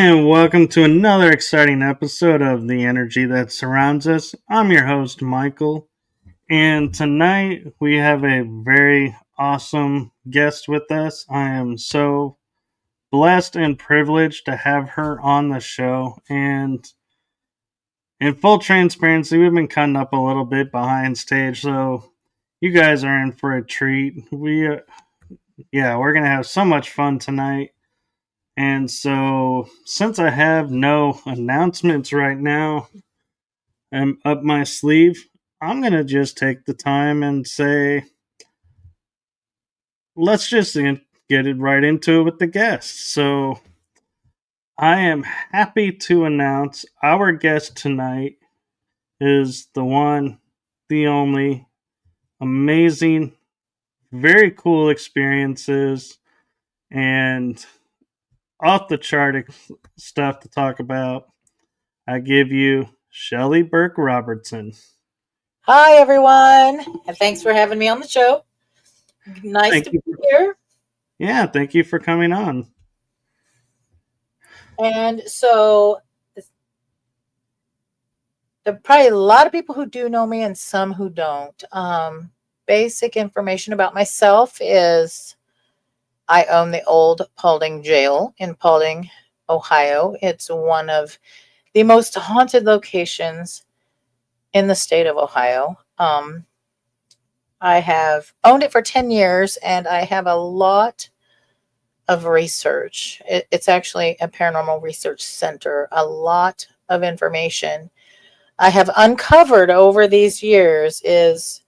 And welcome to another exciting episode of The Energy That Surrounds Us. I'm your host, Michael, and tonight we have a very awesome guest with us. I am so blessed and privileged to have her on the show. And in full transparency, we've been cutting up a little bit behind stage, so you guys are in for a treat. We're going to have so much fun tonight. And so, since I have no announcements right now up my sleeve, I'm going to just take the time and say, let's just get it right into it with the guests. So, I am happy to announce our guest tonight is the one, the only, amazing, very cool experiences, and off the chart stuff to talk about. I give you Shelly Burk Robertson. Hi, everyone, and thanks for having me on the show. Nice Thank to you. be here. Yeah, thank you for coming on. And so, there are probably a lot of people who do know me and some who don't. Basic information about myself is I own the Old Paulding Jail in Paulding, Ohio. It's one of the most haunted locations in the state of Ohio. I have owned it for 10 years, and I have a lot of research. It's actually a paranormal research center, a lot of information I have uncovered over these years is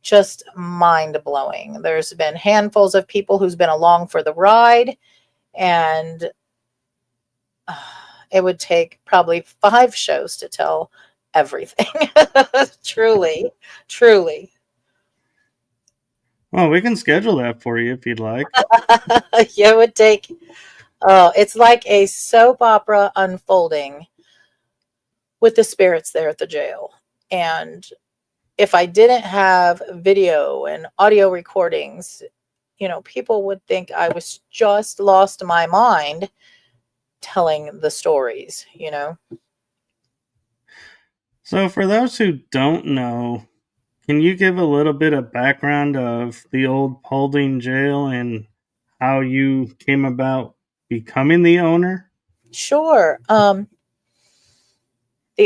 just mind-blowing. There's been handfuls of people who's been along for the ride, and it would take probably 5 shows to tell everything. Truly, truly. Well, we can schedule that for you if you'd like. Yeah, it would take, oh, it's like a soap opera unfolding with the spirits there at the jail. And if I didn't have video and audio recordings, people would think I was just lost my mind telling the stories. So, for those who don't know, can you give a little bit of background of the Old Paulding Jail and how you came about becoming the owner? Sure. The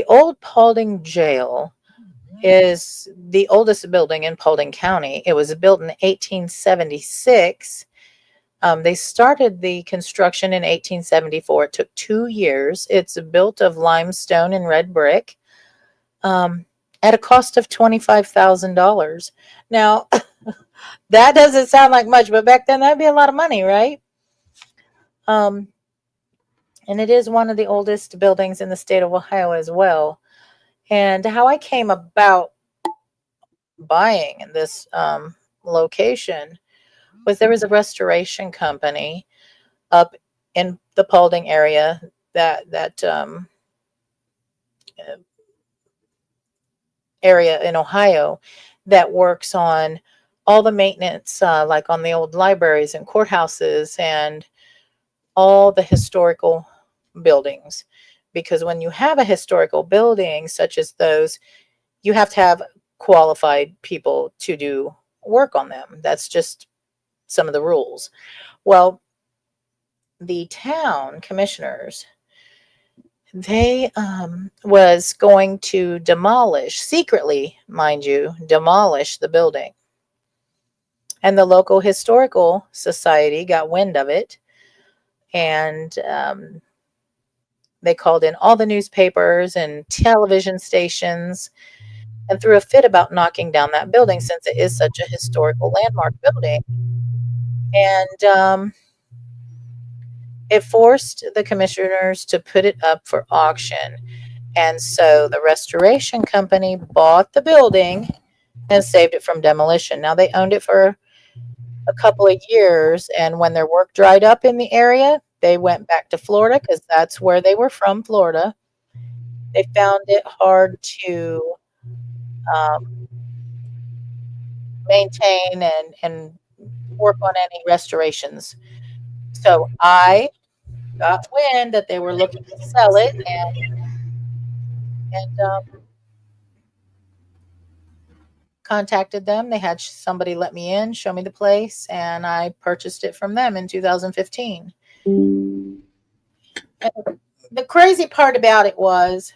Old Paulding Jail is the oldest building in Paulding County. It was built in 1876. They started the construction in 1874. It took 2 years. It's built of limestone and red brick at a cost of $25,000. Now, that doesn't sound like much, but back then that'd be a lot of money, right? And it is one of the oldest buildings in the state of Ohio as well. And how I came about buying this location was there was a restoration company up in the Paulding area that area in Ohio that works on all the maintenance, like on the old libraries and courthouses and all the historical buildings. Because when you have a historical building such as those, you have to have qualified people to do work on them. That's just some of the rules. Well, the town commissioners, they was going to demolish, secretly, mind you, demolish the building. And the local historical society got wind of it, and they called in all the newspapers and television stations and threw a fit about knocking down that building since it is such a historical landmark building. And it forced the commissioners to put it up for auction. And so the restoration company bought the building and saved it from demolition. Now, they owned it for a couple of years, and when their work dried up in the area, they went back to Florida because that's where they were from, Florida. They found it hard to maintain and work on any restorations. So I got wind that they were looking to sell it, and contacted them. They had somebody let me in, show me the place, and I purchased it from them in 2015. And the crazy part about it was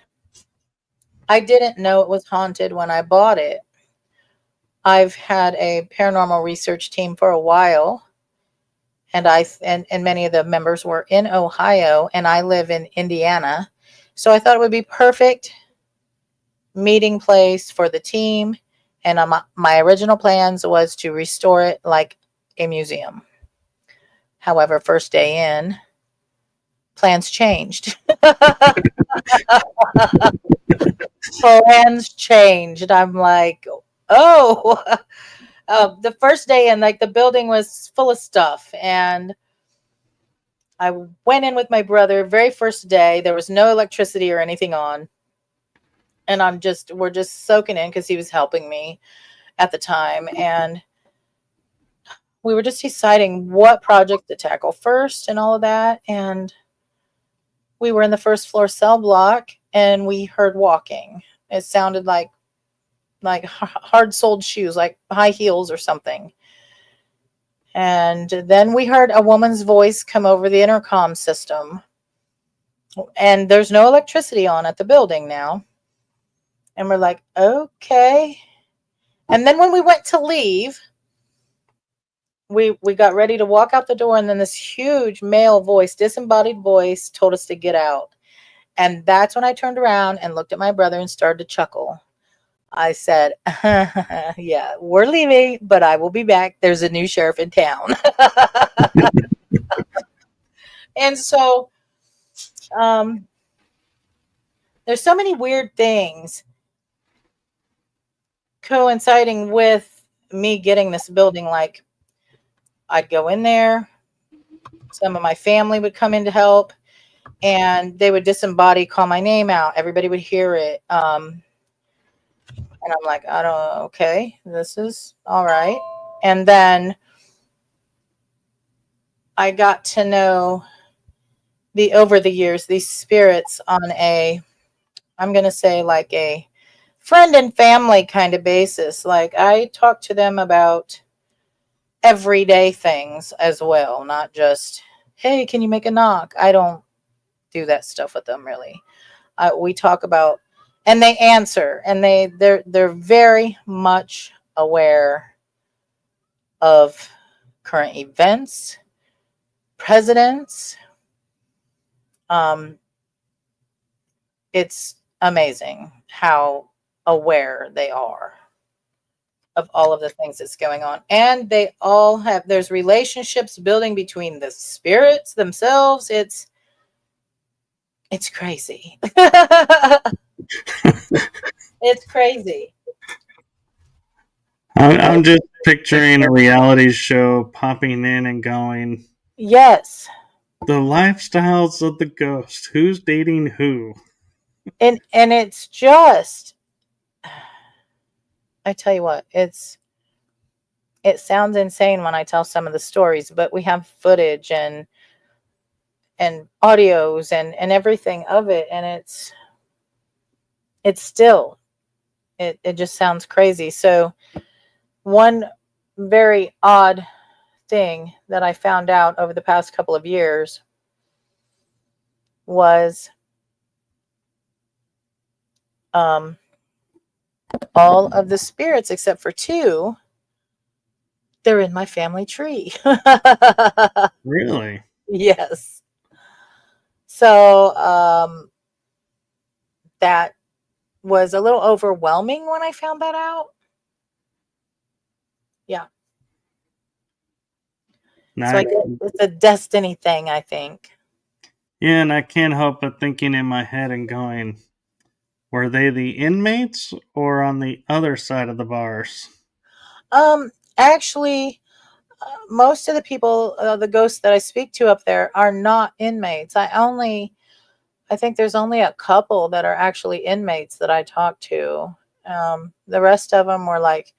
I didn't know it was haunted when I bought it. I've had a paranormal research team for a while, and and many of the members were in Ohio, and I live in Indiana. So I thought it would be perfect meeting place for the team. And my original plans was to restore it like a museum. However, first day in, plans changed. Plans changed. I'm like, oh, the first day in, like the building was full of stuff, and I went in with my brother. Very first day, there was no electricity or anything on, and we're just soaking in because he was helping me at the time, and we were just deciding what project to tackle first and all of that. And we were in the first floor cell block, and we heard walking. It sounded like hard soled shoes, like high heels or something. And then we heard a woman's voice come over the intercom system. And there's no electricity on at the building now. And we're like, okay. And then when we went to leave, we got ready to walk out the door, and then this huge male voice, disembodied voice, told us to get out. And that's when I turned around and looked at my brother and started to chuckle. I said, yeah, we're leaving, but I will be back. There's a new sheriff in town. And so there's so many weird things coinciding with me getting this building. Like, I'd go in there, some of my family would come in to help, and they would disembody, call my name out. Everybody would hear it. And I'm like, I don't, okay, this is all right. And then I got to know over the years, these spirits on I'm going to say like a friend and family kind of basis. Like, I talk to them about everyday things as well, not just, hey, can you make a knock? I don't do that stuff with them really. We talk about, and they answer, and they're very much aware of current events, presidents. It's amazing how aware they are of all of the things that's going on. And they all there's relationships building between the spirits themselves. It's crazy. It's crazy. I'm just picturing a reality show popping in and going, Yes. the lifestyles of the ghost. Who's dating who? And it's just, I tell you what, it sounds insane when I tell some of the stories, but we have footage and audios and everything of it, and it's still, it just sounds crazy. So one very odd thing that I found out over the past couple of years was all of the spirits except for two, they're in my family tree. Really? Yes. So that was a little overwhelming when I found that out. Yeah. Now, So I guess it's a destiny thing, I think. yeah, and I can't help but thinking in my head and going, were they the inmates or on the other side of the bars? Actually, most of the people, the ghosts that I speak to up there are not inmates. I think there's only a couple that are actually inmates that I talk to. The rest of them were like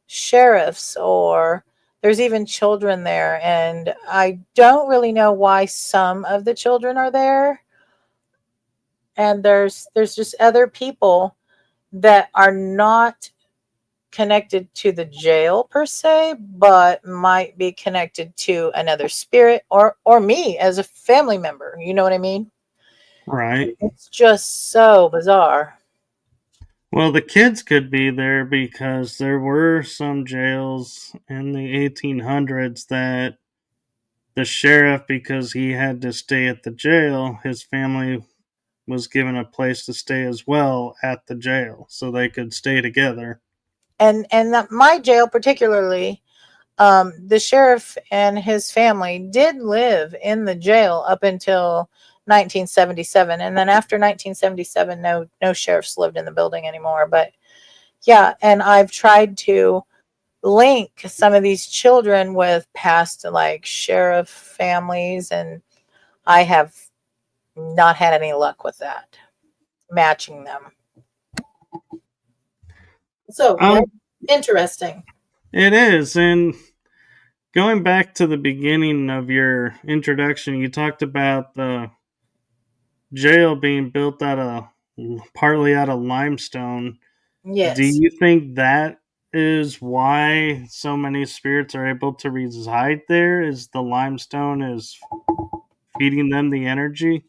sheriffs or There's even children there, and I don't really know why some of the children are there. And there's just other people that are not connected to the jail per se, but might be connected to another spirit or me as a family member. You know what I mean? Right. It's just so bizarre. Well, the kids could be there because there were some jails in the 1800s that the sheriff, because he had to stay at the jail, his family was given a place to stay as well at the jail so they could stay together. And that my jail particularly, the sheriff and his family did live in the jail up until 1977, and then after 1977, no sheriffs lived in the building anymore. But yeah, and I've tried to link some of these children with past like sheriff families, and I have not had any luck with that matching them. So very Um, interesting. it is. And going back to the beginning of your introduction, you talked about the jail being built out of partly out of limestone. Do Yes. you think that is why so many spirits are able to reside there? Is the limestone is feeding them the energy?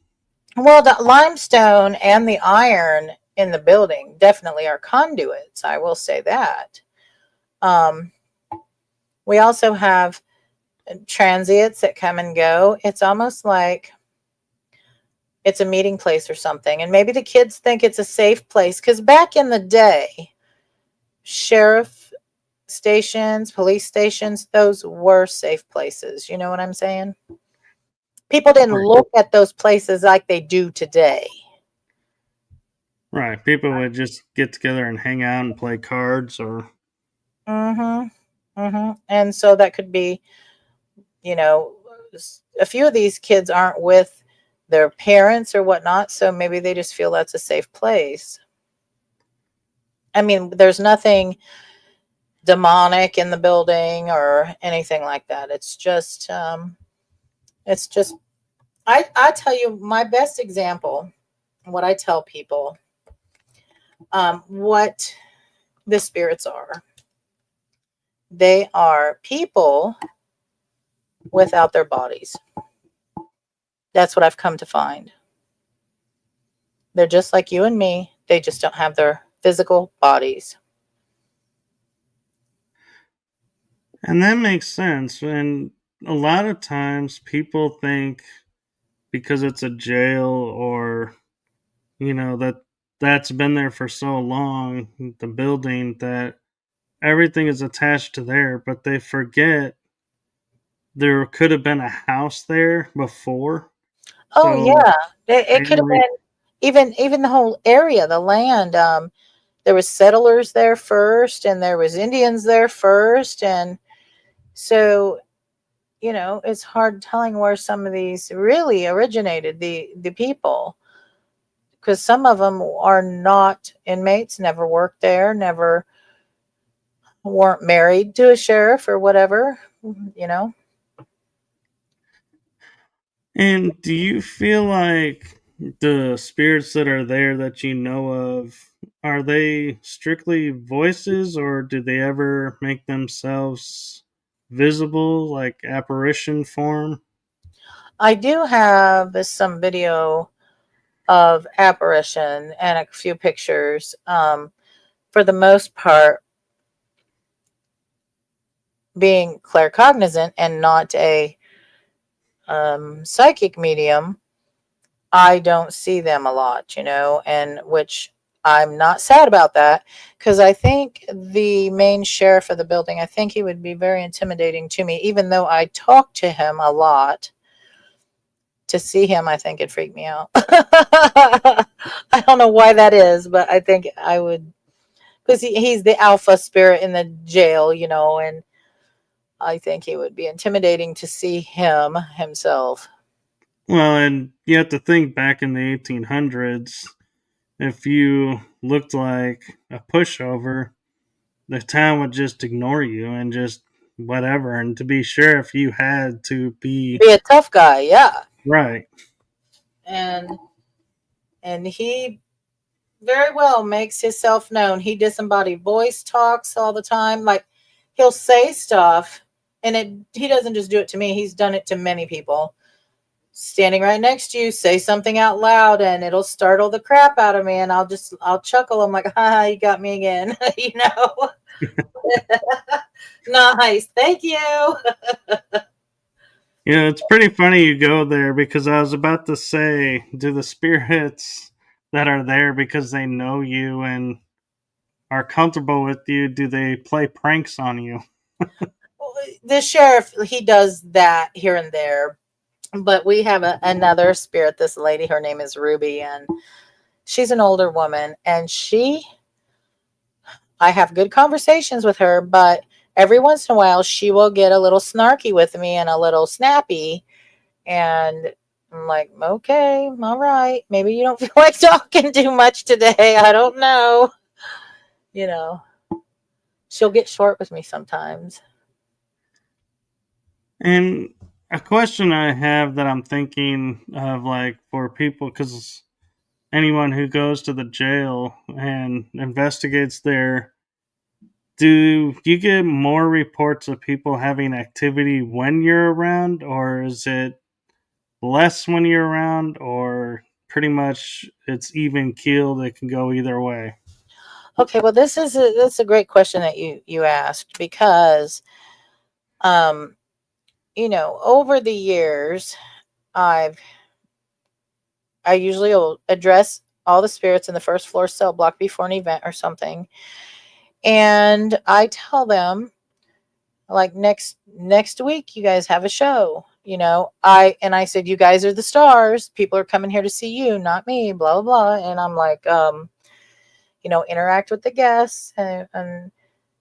Well, the limestone and the iron in the building definitely are conduits. I will say that. Um, we also have transients that come and go. It's almost like it's a meeting place or something. And maybe the kids think it's a safe place because back in the day, sheriff stations, police stations, those were safe places. You know what I'm saying? People didn't Right. look at those places like they do today. Right. People would just get together and hang out and play cards or Mm-hmm. Mm-hmm. And so that could be, you know, a few of these kids aren't with their parents or whatnot, so maybe they just feel that's a safe place. I mean, there's nothing demonic in the building or anything like that. It's just I tell you my best example, what I tell people, what the spirits are. They are people without their bodies. That's what I've come to find. They're just like you and me. They just don't have their physical bodies. and that makes sense. And a lot of times people think because it's a jail or that that's been there for so long, the building, that everything is attached to there, but they forget there could have been a house there before. Oh So yeah, it could have family, been even the whole area, the land. There was settlers there first, and there was Indians there first, and so it's hard telling where some of these really originated. The people, because some of them are not inmates, never worked there, never weren't married to a sheriff or whatever. You know. and do you feel like the spirits that are there that you know of, are they strictly voices or do they ever make themselves visible, like apparition form? I do have some video of apparition and a few pictures. For the most part, being claircognizant and not a psychic medium, I don't see them a lot, and which I'm not sad about that because I think the main sheriff of the building, I think he would be very intimidating to me, even though I talk to him a lot. To see him, I think it'd freak me out. I don't know why that is, but I think I would, because he's the alpha spirit in the jail, and I think he would be intimidating to see him himself. Well, and you have to think back in the 1800s, if you looked like a pushover, the town would just ignore you and just whatever, and to be sure if you had to be Be a tough guy, yeah. right. And he very well makes himself known. He disembodied voice talks all the time. Like, he'll say stuff, and he doesn't just do it to me. He's done it to many people. Standing right next to you, say something out loud, and it'll startle the crap out of me, and I'll chuckle. I'm like, ha, you got me again. You know. Nice, thank you. Yeah, it's pretty funny you go there because I was about to say, do the spirits that are there because they know you and are comfortable with you, do they play pranks on you? The sheriff, he does that here and there, but we have another spirit. This lady, her name is Ruby, and she's an older woman, and I have good conversations with her, but every once in a while she will get a little snarky with me and a little snappy, and I'm like, okay, all right, maybe you don't feel like talking too much today. I don't know. You know, she'll get short with me sometimes. And a question I have that I'm thinking of, like, for people, because anyone who goes to the jail and investigates there, do you get more reports of people having activity when you're around, or is it less when you're around, or pretty much it's even keeled? It can go either way. Okay, well, that's a great question that you asked, because um over the years, I've I usually will address all the spirits in the first floor cell block before an event or something, and I tell them, like, next week you guys have a show. I said, you guys are the stars. People are coming here to see you, not me. Blah blah blah. And I'm like, interact with the guests, and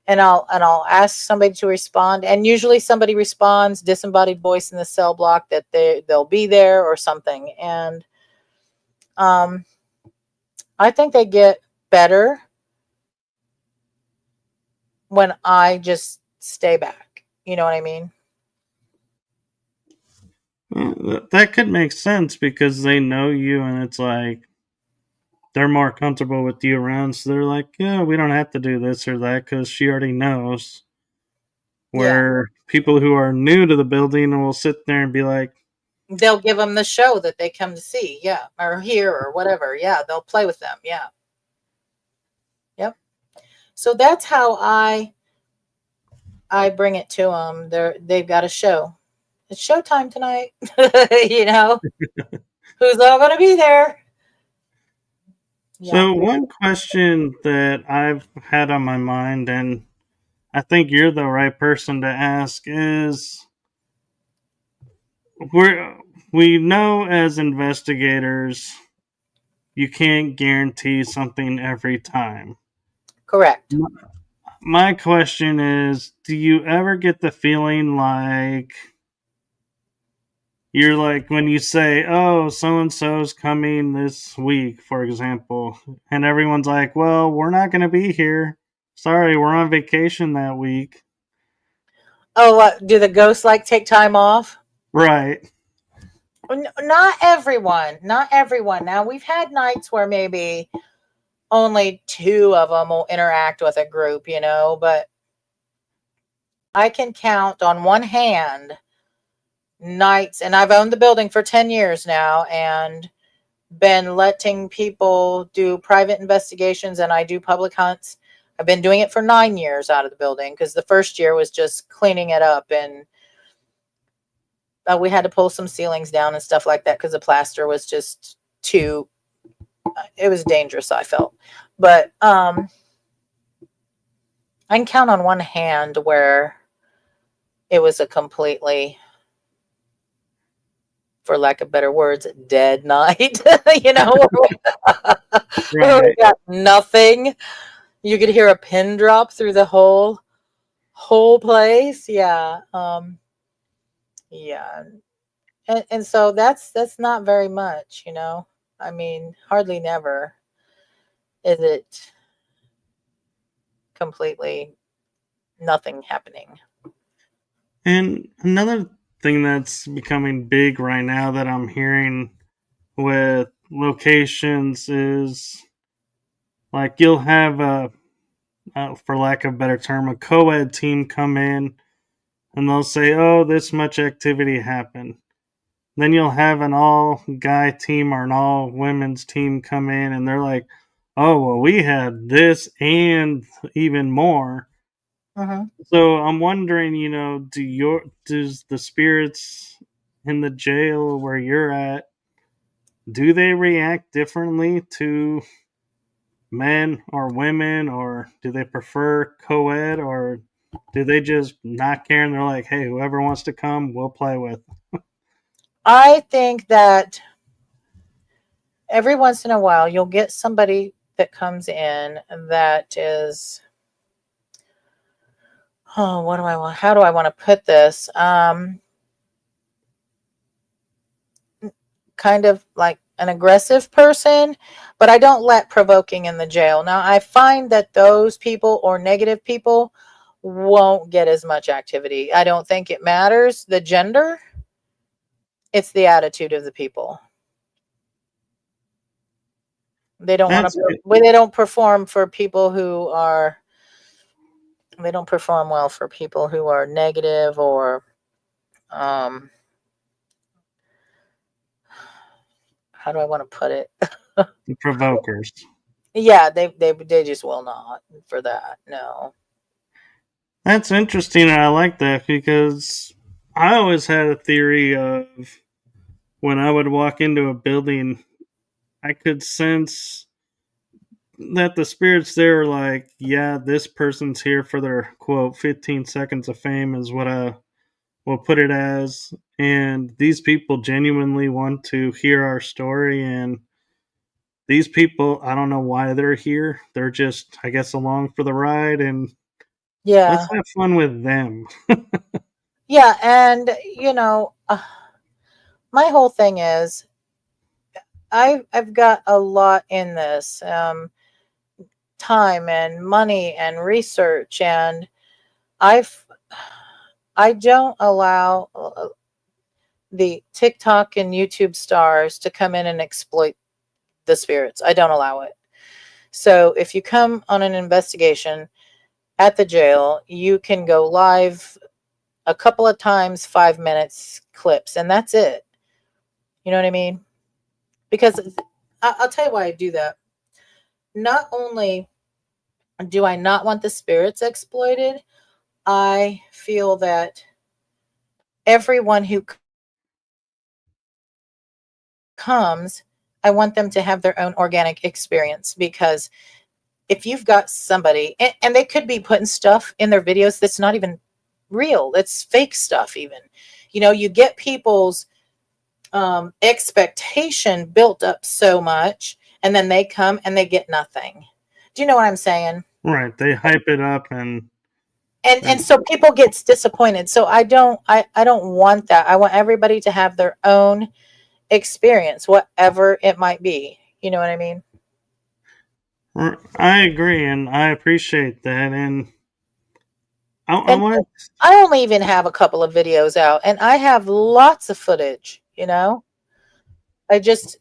I'll ask somebody to respond, and usually somebody responds, disembodied voice in the cell block, that they'll be there or something. And um, I think they get better when I just stay back. You know what I mean? That could make sense because they know you, and it's like they're more comfortable with you around, so they're like, yeah, we don't have to do this or that because she already knows. Yeah. Where people who are new to the building will sit there and be like, They'll give them the show that they come to see. Yeah. Or hear or whatever. Yeah. They'll play with them. Yeah. Yep. So that's how I bring it to them. They've got a show. It's showtime tonight. you know, who's all going to be there? Yeah. so one question that I've had on my mind, and I think you're the right person to ask, is we know as investigators you can't guarantee something every time. Correct. My question is, do you ever get the feeling like you're like when you say, oh, so and so's coming this week, for example, and everyone's like, well, we're not going to be here. Sorry, we're on vacation that week. Oh, do the ghosts like take time off? Right. Not everyone. Not everyone. Now, we've had nights where maybe only two of them will interact with a group, but I can count on one hand nights, and I've owned the building for 10 years now and been letting people do private investigations, and I do public hunts. I've been doing it for 9 years out of the building, because the first year was just cleaning it up, and we had to pull some ceilings down and stuff like that because the plaster was just it was dangerous, I felt. But I can count on one hand where it was a completely, for lack of better words, dead night. Where we Right. got nothing. You could hear a pin drop through the whole place. Yeah. Yeah. And so that's not very much. I mean, hardly never is it completely nothing happening. And another thing that's becoming big right now that I'm hearing with locations is like you'll have for lack of a better term, a co-ed team come in and they'll say, "Oh, this much activity happened." Then you'll have an all-guy team or an all-women's team come in, and they're like, "Oh, well, we had this and even more." Hmm. So I'm wondering, does the spirits in the jail where you're at, do they react differently to men or women, or do they prefer co-ed, or do they just not care and they're like, hey, whoever wants to come, we'll play with? I think that every once in a while you'll get somebody that comes in that is, oh, what do I want? How do I want to put this? Kind of like an aggressive person, but I don't let provoking in the jail. Now, I find that those people or negative people won't get as much activity. I don't think it matters the gender, it's the attitude of the people. They don't want That's to, they don't perform for people who are, they don't perform well for people who are negative or, um, how do I want to put it? the provokers. Yeah, they just will not for that. No. That's interesting, and I like that because I always had a theory of when I would walk into a building, I could sense that the spirits there are like, yeah, this person's here for their quote 15 seconds of fame, is what I will put it as. And these people genuinely want to hear our story. And these people, I don't know why they're here. They're just, I guess, along for the ride. And let's Yeah. have fun with them. Yeah, and my whole thing is I've got a lot in this, time and money and research, and I've I don't allow the TikTok and YouTube stars to come in and exploit the spirits. I don't allow it. So if you come on an investigation at the jail, you can go live a couple of times, 5 minutes clips, and that's it. You know what I mean? Because I'll tell you why I do that. Not only do I not want the spirits exploited, I feel that everyone who comes, I want them to have their own organic experience. Because if you've got somebody, and they could be putting stuff in their videos that's not even real, it's fake stuff, even. You get people's expectation built up so much, and then they come and they get nothing. Do you know what I'm saying? Right. They hype it up And and so people gets disappointed. So I don't want that. I want everybody to have their own experience, whatever it might be. You know what I mean? I agree and I appreciate that. And I And want I only even have a couple of videos out, and I have lots of footage. I just,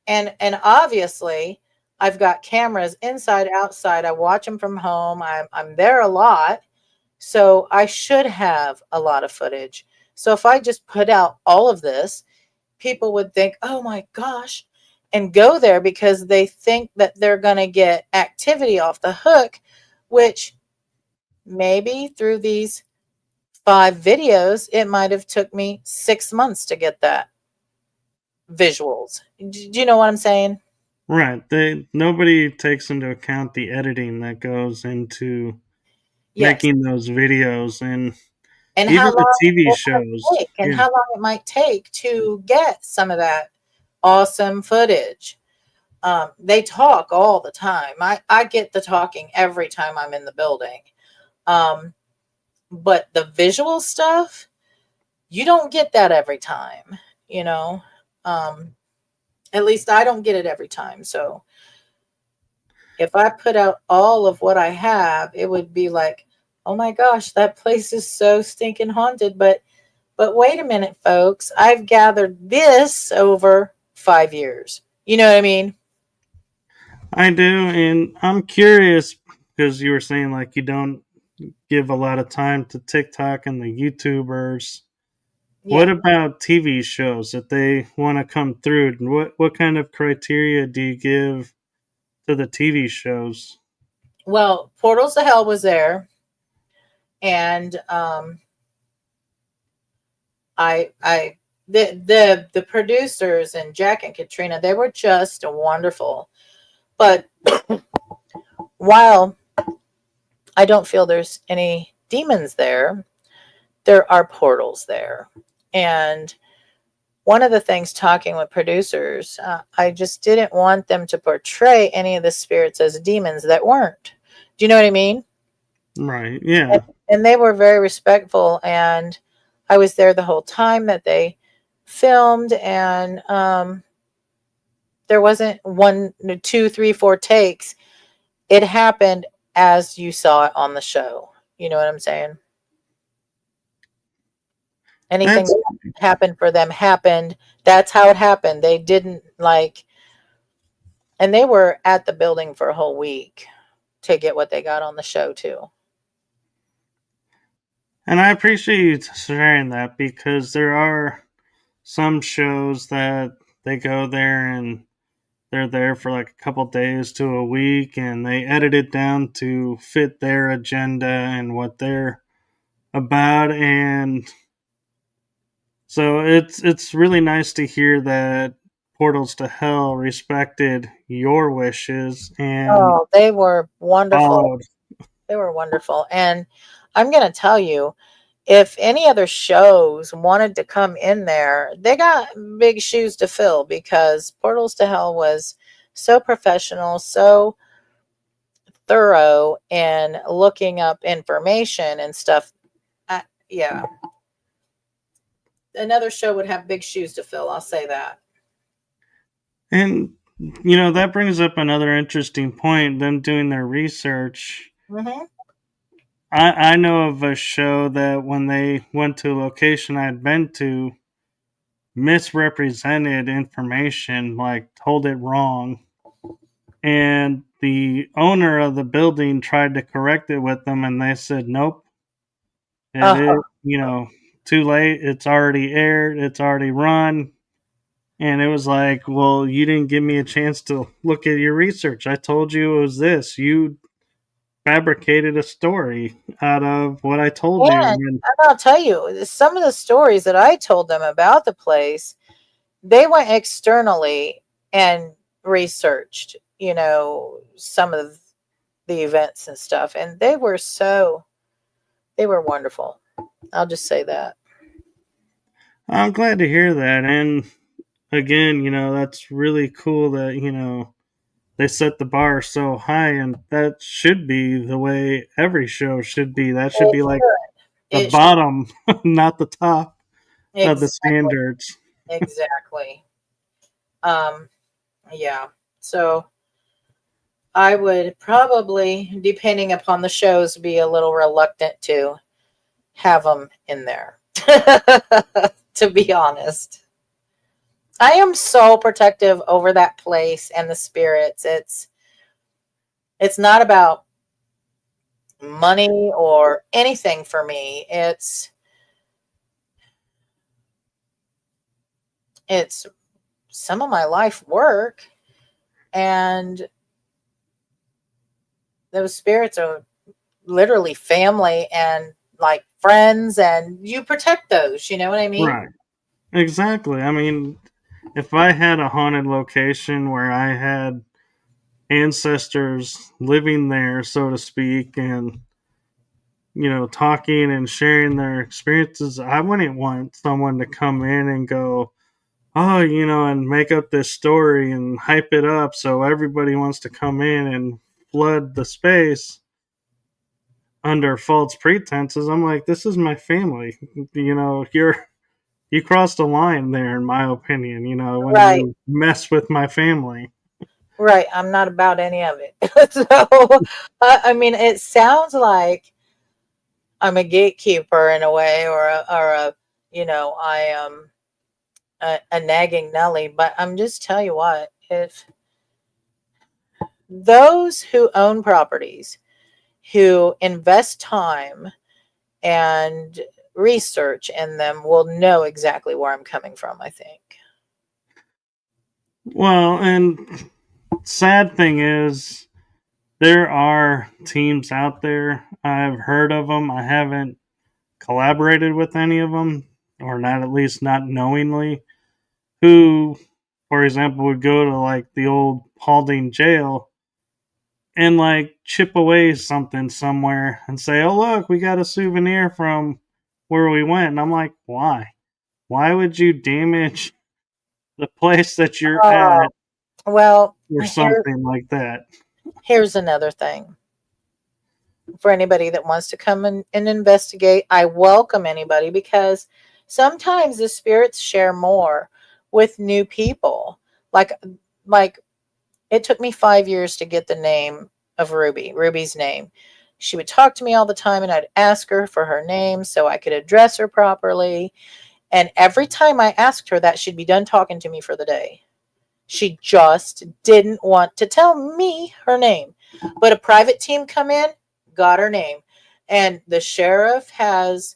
and obviously I've got cameras inside, outside. I watch them from home. I'm there a lot. So I should have a lot of footage. So if I just put out all of this, people would think, oh my gosh, and go there because they think that they're going to get activity off the hook, which maybe through these 5 videos, it might have took me 6 months to get that visuals. Do you know what I'm saying? right. They nobody takes into account the editing that goes into Yes. making those videos and And how even the long TV it shows. might take, and Yeah. how long it might take to get some of that awesome footage. They talk all the time. I get the talking every time I'm in the building. Um, but the visual stuff, you don't get that every time, you know. Um, at least I don't get it every time. So if I put out all of what I have, it would be like Oh my gosh, that place is so stinking haunted. But wait a minute, folks. I've gathered this over 5 years. You know what I mean? I do, and I'm curious because you were saying like you don't give a lot of time to TikTok and the YouTubers. What Yeah. about TV shows that they want to come through? What kind of criteria do you give to the TV shows? Well, Portals to Hell was there, and I the producers and Jack and Katrina, they were just wonderful. But while I don't feel there's any demons there, there are portals there. And one of the things talking with producers, I just didn't want them to portray any of the spirits as demons that weren't. Do you know what I mean? Right. And, Yeah. and they were very respectful. And I was there the whole time that they filmed. And there wasn't one, two, three, four takes. It happened as you saw it on the show. You know what I'm saying? Anything That's that happened for them happened. That's how it happened. They didn't like, and they were at the building for a whole week to get what they got on the show too. and I appreciate you sharing that because there are some shows that they go there and they're there for like a couple days to a week and they edit it down to fit their agenda and what they're about, and so it's really nice to hear that Portals to Hell respected your wishes and Oh, they were wonderful. followed. They were wonderful. And I'm going to tell you, if any other shows wanted to come in there, they got big shoes to fill because Portals to Hell was so professional, so thorough in looking up information and stuff. Yeah, another show would have big shoes to fill. I'll say that. And you know that brings up another interesting point. Them doing their research. Hmm. I know of a show that when they went to a location I'd been to, misrepresented information, like told it wrong, and the owner of the building tried to correct it with them, and they said, "Nope, it Uh, is, too late. It's already aired. It's already run." And it was like, well, you didn't give me a chance to look at your research. I told you it was this. You fabricated a story out of what I told you. and And I'll tell you, some of the stories that I told them about the place, they went externally and researched, some of the events and stuff. And they were wonderful. I'll just say that. I'm glad to hear that. And again, that's really cool that, they set the bar so high, and that should be the way every show should be. That should It be like should. the It should. bottom, not the top of the Exactly. standards. Exactly. Um, yeah. So I would probably, depending upon the shows, be a little reluctant to have them in there. To be honest, I am so protective over that place and the spirits. It's not about money or anything for me. It's some of my life work, and those spirits are literally family and like friends, and you protect those, you know what I mean? Right. Exactly. I mean, if I had a haunted location where I had ancestors living there, so to speak, and talking and sharing their experiences, I wouldn't want someone to come in and go, oh, and make up this story and hype it up so everybody wants to come in and flood the space under false pretenses. I'm like, this is my family. You crossed a line there, in my opinion, when Right. you mess with my family. Right, I'm not about any of it. So I mean, it sounds like I'm a gatekeeper in a way, or a I am a nagging Nelly. But I'm just tell you what, if those who own properties, who invest time and research in them, will know exactly where I'm coming from, I think. Well, and sad thing is, there are teams out there. I've heard of them. I haven't collaborated with any of them, or not, at least not knowingly, who, for example, would go to like the old Paulding Jail and like chip away something somewhere and say, "Oh, look, we got a souvenir from where we went." And I'm like, why? Why would you damage the place that you're Oh, at well, or something like that? here's another thing. For anybody that wants to come and investigate, I welcome anybody, because sometimes the spirits share more with new people. Like like it took me 5 years to get the name of Ruby's name. She would talk to me all the time, and I'd ask her for her name so I could address her properly. And every time I asked her that, she'd be done talking to me for the day. She just didn't want to tell me her name. But a private team come in, got her name. And the sheriff has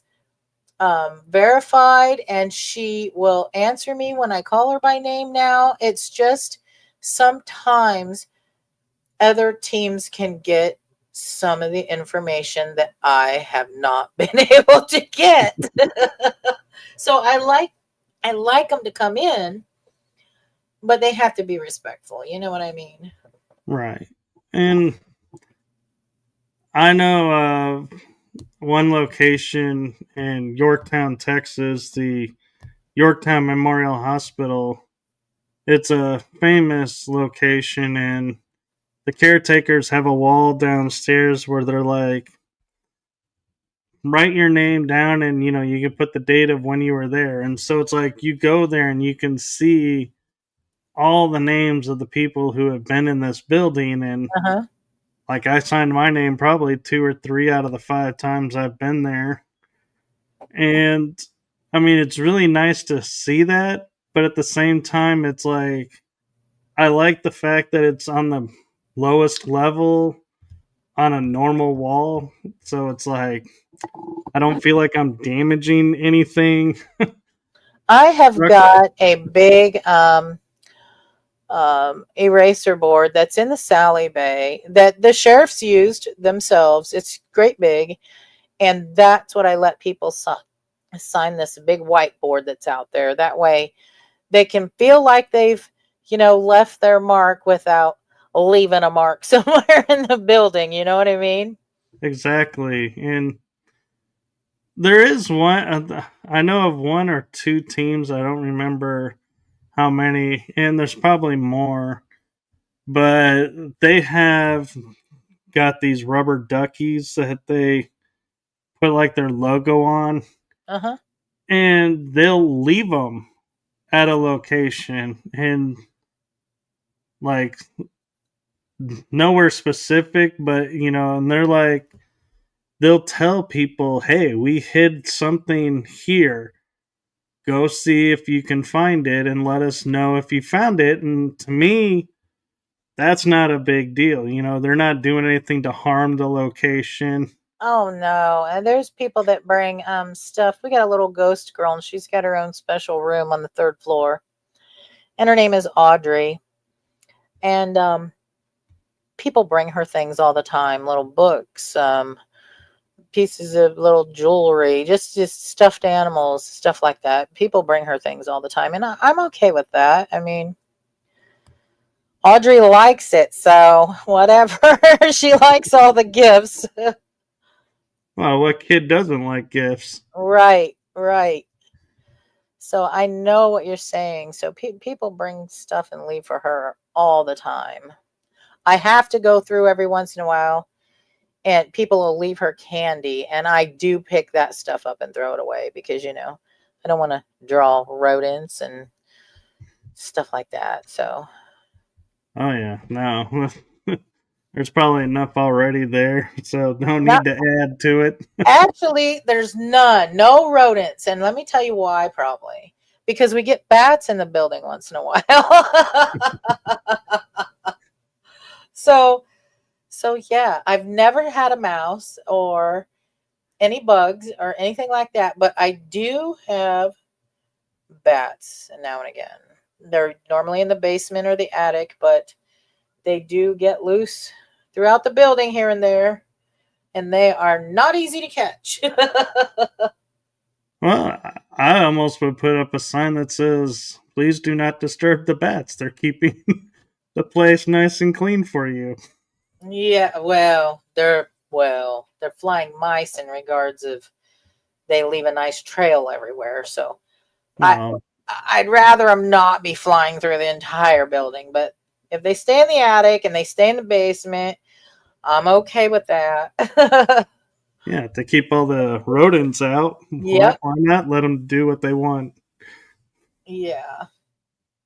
verified, and she will answer me when I call her by name now. It's just sometimes other teams can get some of the information that I have not been able to get. So I like them to come in, but they have to be respectful. You know what I mean? Right. And I know one location in Yorktown, Texas, the Yorktown Memorial Hospital. It's a famous location, and the caretakers have a wall downstairs where they're like, write your name down, and you can put the date of when you were there. And so it's like you go there and you can see all the names of the people who have been in this building. And Uh-huh. like, I signed my name probably 2 or 3 out of the 5 times I've been there. And I mean, it's really nice to see that, but at the same time, it's like, I like the fact that it's on the lowest level on a normal wall. So it's like, I don't feel like I'm damaging anything. I have got a big eraser board that's in the Sally Bay that the sheriffs used themselves. It's great big, and that's what I let people sign, this big whiteboard that's out there. That way they can feel like they've, left their mark without leaving a mark somewhere in the building. You know what I mean? Exactly. And there is one, I know of 1 or 2 teams. I don't remember how many, and there's probably more, but they have got these rubber duckies that they put like their logo on, Uh-huh. and they'll leave them at a location and like nowhere specific, but and they're like, they'll tell people, hey, we hid something here. Go see if you can find it and let us know if you found it. And to me, that's not a big deal. They're not doing anything to harm the location. Oh no. And there's people that bring stuff. We got a little ghost girl, and she's got her own special room on the third floor. And her name is Audrey. And people bring her things all the time, little books, pieces of little jewelry, just stuffed animals, stuff like that. People bring her things all the time, and I'm okay with that. I mean, Audrey likes it, so whatever. She likes all the gifts. Well, what kid doesn't like gifts? Right, right. So I know what you're saying. So people bring stuff and leave for her all the time. I have to go through every once in a while, and people will leave her candy, and I do pick that stuff up and throw it away, because I don't want to draw rodents and stuff like that. So Oh yeah, no. There's probably enough already there, so no Not need to add to it. actually, there's none, no rodents, and let me tell you why. Probably because we get bats in the building once in a while. so, so yeah, I've never had a mouse or any bugs or anything like that, but I do have bats now and again. They're normally in the basement or the attic, but they do get loose throughout the building here and there, and they are not easy to catch. Well, I almost would put up a sign that says, "Please do not disturb the bats. They're keeping the place nice and clean for you." Yeah, they're flying mice in regards of they leave a nice trail everywhere. So I Well, I'd rather them not be flying through the entire building, but if they stay in the attic and they stay in the basement, I'm okay with that. yeah, to keep all the rodents out, Yep. why not let them do what they want? Yeah.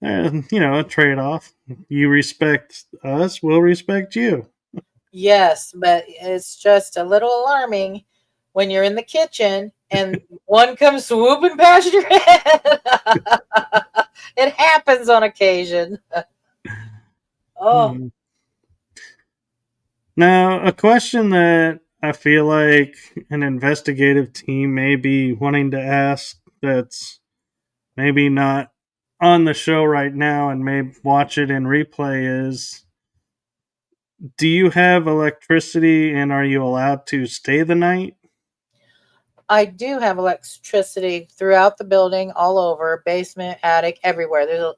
And, a trade off. You respect us, we'll respect you. Yes, but it's just a little alarming when you're in the kitchen and one comes swooping past your head. It happens on occasion. Oh, Hmm. Now, a question that I feel like an investigative team may be wanting to ask that's maybe not on the show right now and may watch it in replay is, do you have electricity and are you allowed to stay the night? I do have electricity throughout the building, all over, basement, attic, everywhere.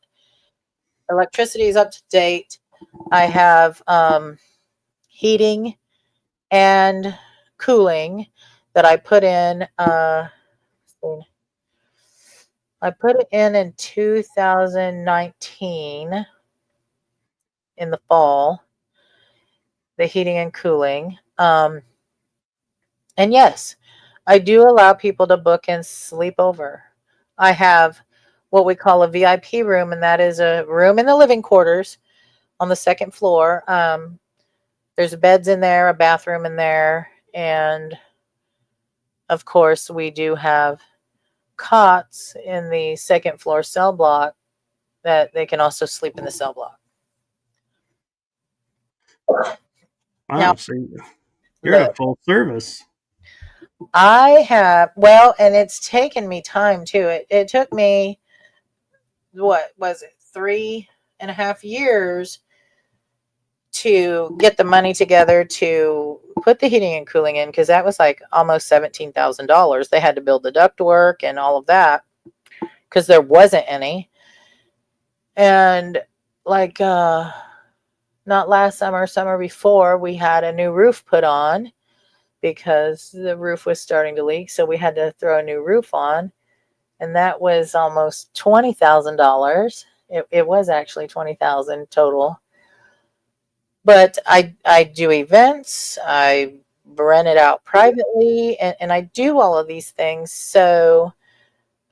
Electricity is up to date. I have heating and cooling that I put in. I put it in 2019 in the fall. The heating and cooling. And yes, I do allow people to book and sleep over. I have what we call a VIP room, and that is a room in the living quarters on the second floor. There's beds in there, a bathroom in there, and of course, we do have cots in the second floor cell block that they can also sleep in the cell block. Now, Wow, so you're a look, full service. I have, well, and it's taken me time too. It took me, what was it, 3.5 years to get the money together to put the heating and cooling in, because that was like almost $17,000. They had to build the ductwork and all of that because there wasn't any. And like not last summer, summer before, we had a new roof put on because the roof was starting to leak, so we had to throw a new roof on, and that was almost $20,000. It was actually 20,000 total. But I do events, I rent it out privately, and I do all of these things so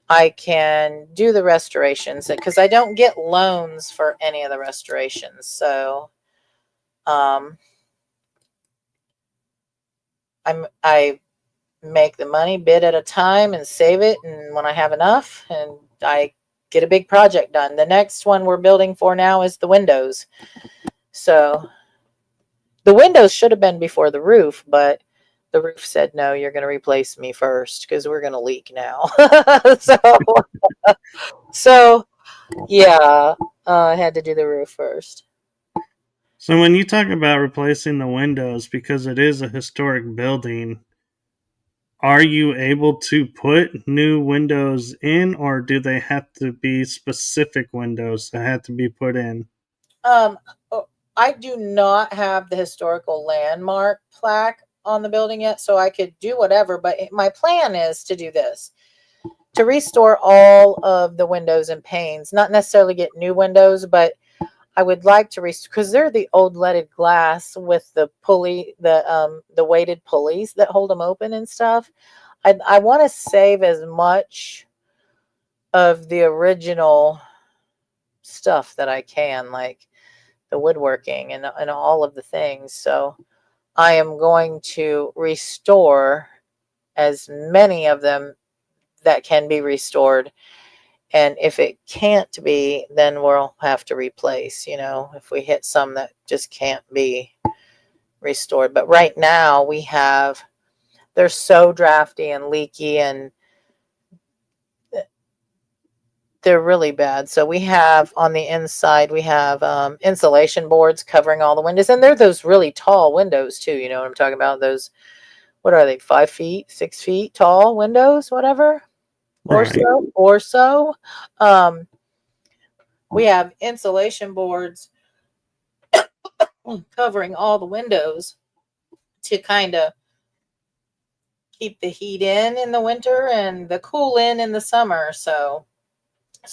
I can do the restorations, because I don't get loans for any of the restorations. So um, I make the money bit at a time and save it, and when I have enough, and I get a big project done. The next one we're building for now is the windows. So the windows should have been before the roof, but the roof said, no, you're going to replace me first because we're going to leak now. so yeah, I had to do the roof first. So when you talk about replacing the windows because it is a historic building, are you able to put new windows in or do they have to be specific windows that have to be put in? Um, oh, I do not have the historical landmark plaque on the building yet, so I could do whatever. But my plan is to do this, to restore all of the windows and panes, not necessarily get new windows, but I would like to restore, because they're the old leaded glass with the pulley, the weighted pulleys that hold them open and stuff. I want to save as much of the original stuff that I can, like the woodworking and all of the things. So I am going to restore as many of them that can be restored. And if it can't be, then we'll have to replace, if we hit some that just can't be restored. But right now they're so drafty and leaky, and they're really bad. So we have on the inside, we have insulation boards covering all the windows. And they're those really tall windows too. You know what I'm talking about? Those, what are they, 5 feet, 6 feet tall windows, whatever, Right. or so. We have insulation boards covering all the windows to kind of keep the heat in the winter and the cool in the summer. So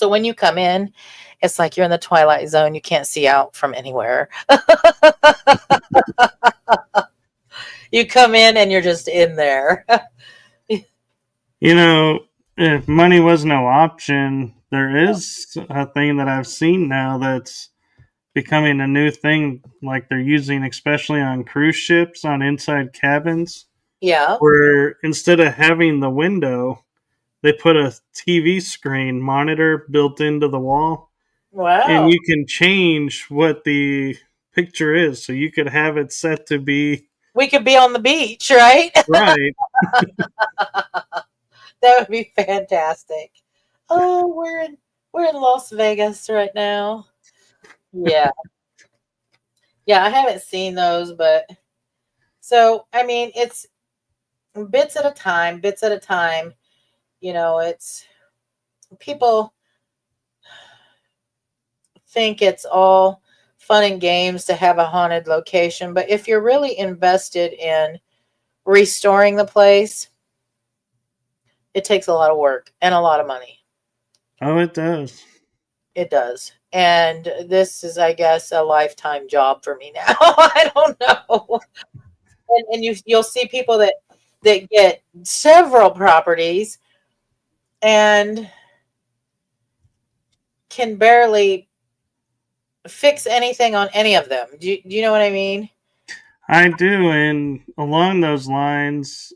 when you come in, it's like you're in the twilight zone. You can't see out from anywhere. You come in and you're just in there. If money was no option, there is a thing that I've seen now that's becoming a new thing, like they're using, especially on cruise ships, on inside cabins, Yeah. where instead of having the window, they put a TV screen monitor built into the wall, and Wow. you can change what the picture is. So you could have it set to be We could be on the beach, right? right. That would be fantastic. Oh, we're in Las Vegas right now. Yeah. Yeah, I haven't seen those, but so I mean, it's bits at a time, bits at a time. It's people think it's all fun and games to have a haunted location, but if you're really invested in restoring the place, it takes a lot of work and a lot of money. Oh, it does. It does. And this is, I guess, a lifetime job for me now. I don't know. And you'll see people that get several properties and can barely fix anything on any of them. Do you know what I mean? I do, and along those lines,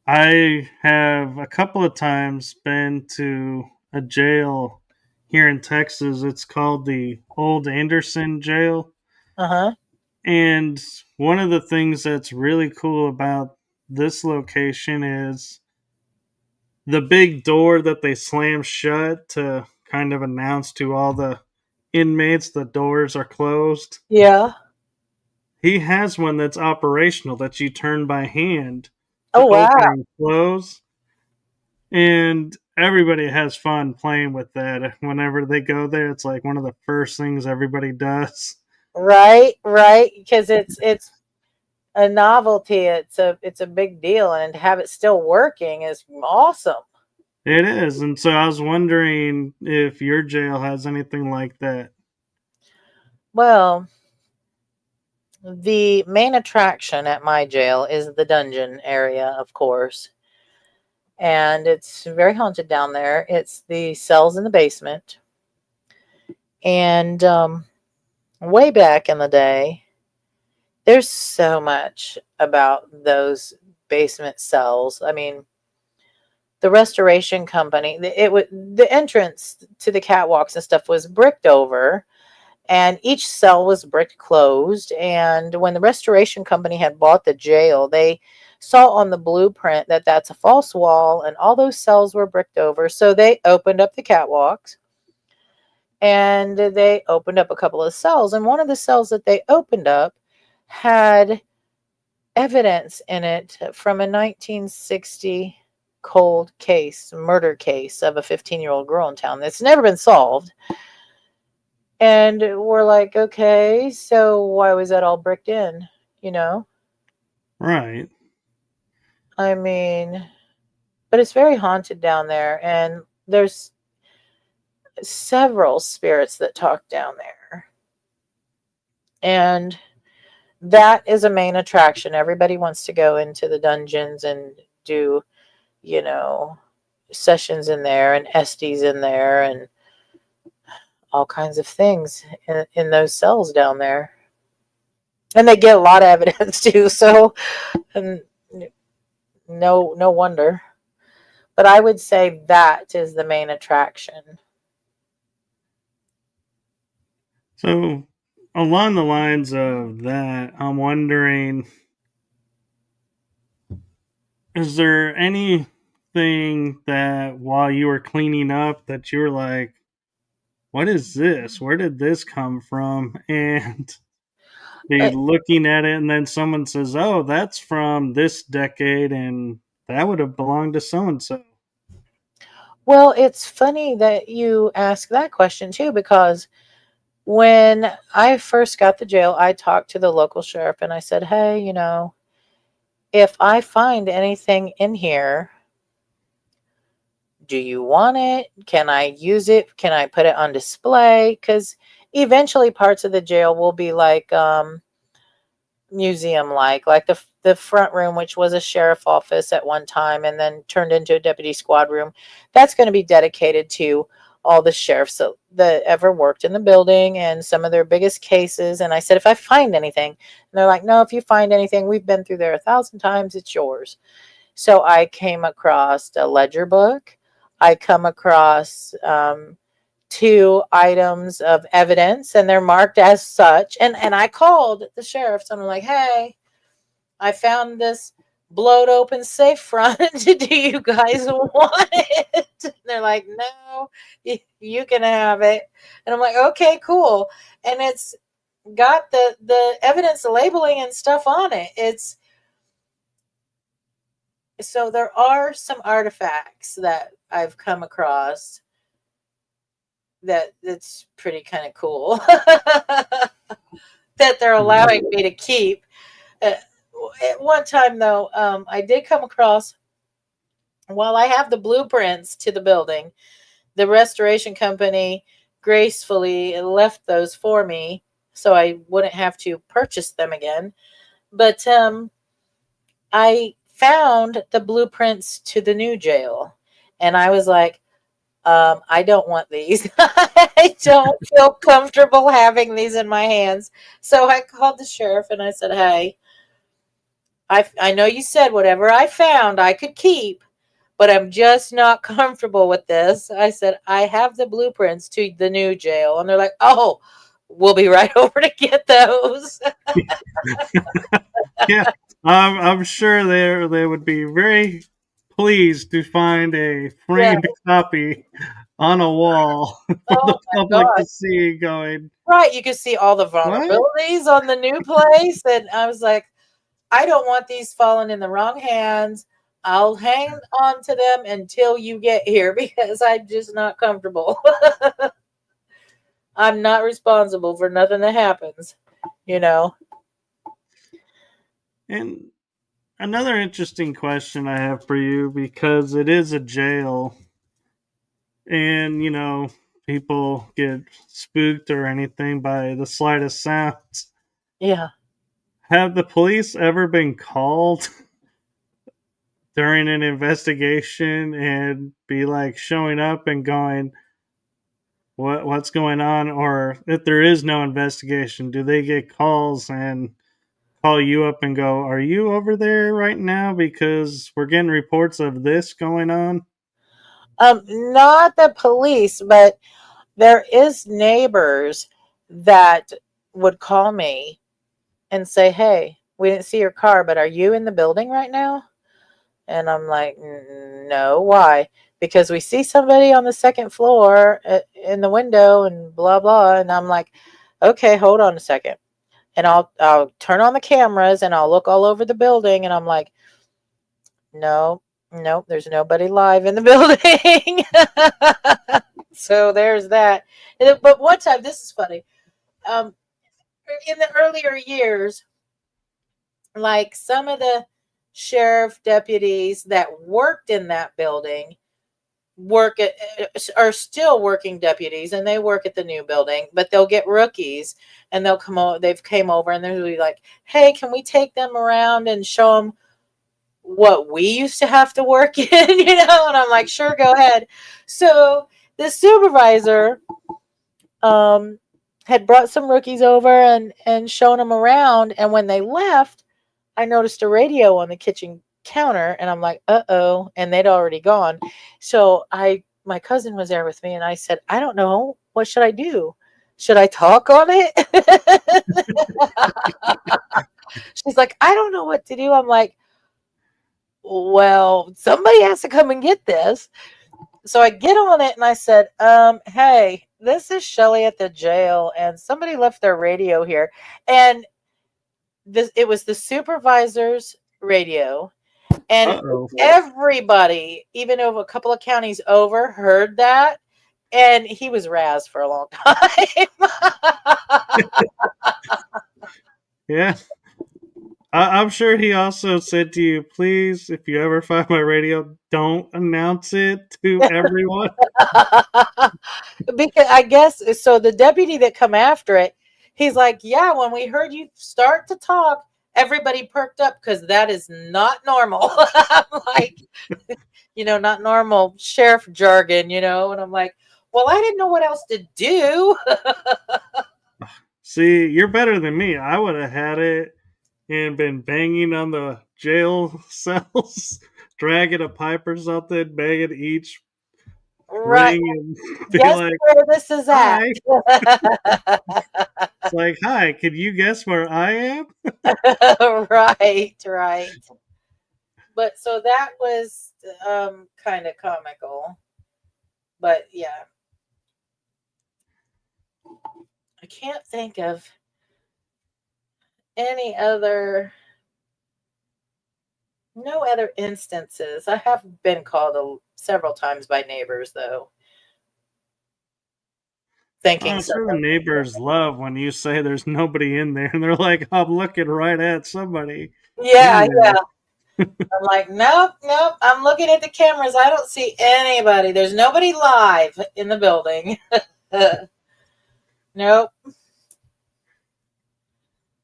I have a couple of times been to a jail here in Texas. It's called the Old Anderson Jail. Uh-huh. And one of the things that's really cool about this location is the big door that they slam shut to kind of announce to all the inmates the doors are closed. Yeah. He has one that's operational that you turn by hand Oh, to wow. open and close. And everybody has fun playing with that. Whenever they go there, it's like one of the first things everybody does. Right, right. Because it's a novelty. It's a big deal, and to have it still working is awesome. It is. And so I was wondering if your jail has anything like that. Well, the main attraction at my jail is the dungeon area, of course. And it's very haunted down there. It's the cells in the basement. And way back in the day, there's so much about those basement cells. I mean, the restoration company, the entrance to the catwalks and stuff was bricked over, and each cell was bricked closed. And when the restoration company had bought the jail, they saw on the blueprint that that's a false wall and all those cells were bricked over. So they opened up the catwalks and they opened up a couple of cells. And one of the cells that they opened up had evidence in it from a 1960 cold case, murder case of a 15-year-old girl in town that's never been solved. And we're like, okay, so why was that all bricked in? Right. I mean, but it's very haunted down there, and there's several spirits that talk down there. And that is a main attraction. Everybody wants to go into the dungeons and do, sessions in there and Estes in there. And all kinds of things in those cells down there. And they get a lot of evidence too, so and no wonder. But I would say that is the main attraction. So, along the lines of that, I'm wondering, is there anything that while you were cleaning up that you were like, what is this? Where did this come from? And be Uh, looking at it, and then someone says, oh, that's from this decade, and that would have belonged to so and so. well, it's funny that you ask that question too, because when I first got the jail, I talked to the local sheriff and I said, hey, if I find anything in here, do you want it? Can I use it? Can I put it on display? Because eventually parts of the jail will be like museum like the front room, which was a sheriff office at one time and then turned into a deputy squad room. That's going to be dedicated to all the sheriffs that ever worked in the building and some of their biggest cases. And I said, if I find anything, and they're like, no, if you find anything, we've been through there 1,000 times, it's yours. So I came across a ledger book. I come across 2 items of evidence, and they're marked as such. And I called the sheriffs and I'm like, hey, I found this blowed open safe front. Do you guys want it? And they're like, no, you can have it. And I'm like, okay, cool. And it's got the evidence labeling and stuff on it. It's so there are some artifacts that I've come across that's pretty kind of cool that they're allowing me to keep. At one time, though, I did come across, while I have the blueprints to the building, the restoration company gracefully left those for me so I wouldn't have to purchase them again. But I found the blueprints to the new jail, and I was like, I don't want these. I don't feel comfortable having these in my hands. So I called the sheriff and I said, hey, I know you said whatever I found I could keep, but I'm just not comfortable with this. I said, I have the blueprints to the new jail. And they're like, oh, we'll be right over to get those. Yeah, I'm sure they would be very pleased to find a Yeah. framed copy on a wall for the Oh my public God. to see going, Right. You could see all the what? vulnerabilities on the new place. And I was like, I don't want these falling in the wrong hands. I'll hang on to them until you get here because I'm just not comfortable. I'm not responsible for nothing that happens, you know. And another interesting question I have for you, because it is a jail, and people get spooked or anything by the slightest sounds. Yeah. Have the police ever been called during an investigation and be like showing up and going, what's going on? Or if there is no investigation, do they get calls and call you up and go, are you over there right now because we're getting reports of this going on? Not the police, but there is neighbors that would call me and say, hey, we didn't see your car, but are you in the building right now? And I'm like, no, why? Because we see somebody on the second floor in the window and blah, blah. And I'm like, okay, hold on a second. And I'll turn on the cameras and I'll look all over the building. And I'm like, no, no, there's nobody live in the building. So there's that. But one time, this is funny. Um, in the earlier years, like some of the sheriff deputies that worked in that building are still working deputies, and they work at the new building, but they'll get rookies and they'll come over. They've came over and they'll be like, hey, can we take them around and show them what we used to have to work in? And I'm like, sure, go ahead. So the supervisor had brought some rookies over and shown them around. And when they left, I noticed a radio on the kitchen counter, and I'm like, uh-oh, and they'd already gone. So my cousin was there with me, and I said, I don't know, what should I do? Should I talk on it? She's like, I don't know what to do. I'm like, well, somebody has to come and get this. So I get on it and I said, hey, this is Shelly at the jail, and somebody left their radio here. And it was the supervisor's radio. And Uh-oh. everybody, even over a couple of counties over, heard that. And he was razzed for a long time. Yeah. I'm sure he also said to you, please, if you ever find my radio, don't announce it to everyone. Because I guess so. The deputy that come after it, he's like, yeah, when we heard you start to talk, everybody perked up because that is not normal. I'm like, not normal sheriff jargon, and I'm like, well, I didn't know what else to do. See, you're better than me. I would have had it and been banging on the jail cells, dragging a pipe or something, banging each Right. ring and be Guess like, where this is at. hi. It's like, hi, can you guess where I am? Right. But so that was kind of comical. But yeah, I can't think of any other, no other instances. I have been called several times by neighbors, though, thinking I'm sure the someone. neighbors love when you say there's nobody in there and they're like, I'm looking right at somebody in Yeah, there. I'm like, nope. I'm looking at the cameras. I don't see anybody. There's nobody live in the building. Nope.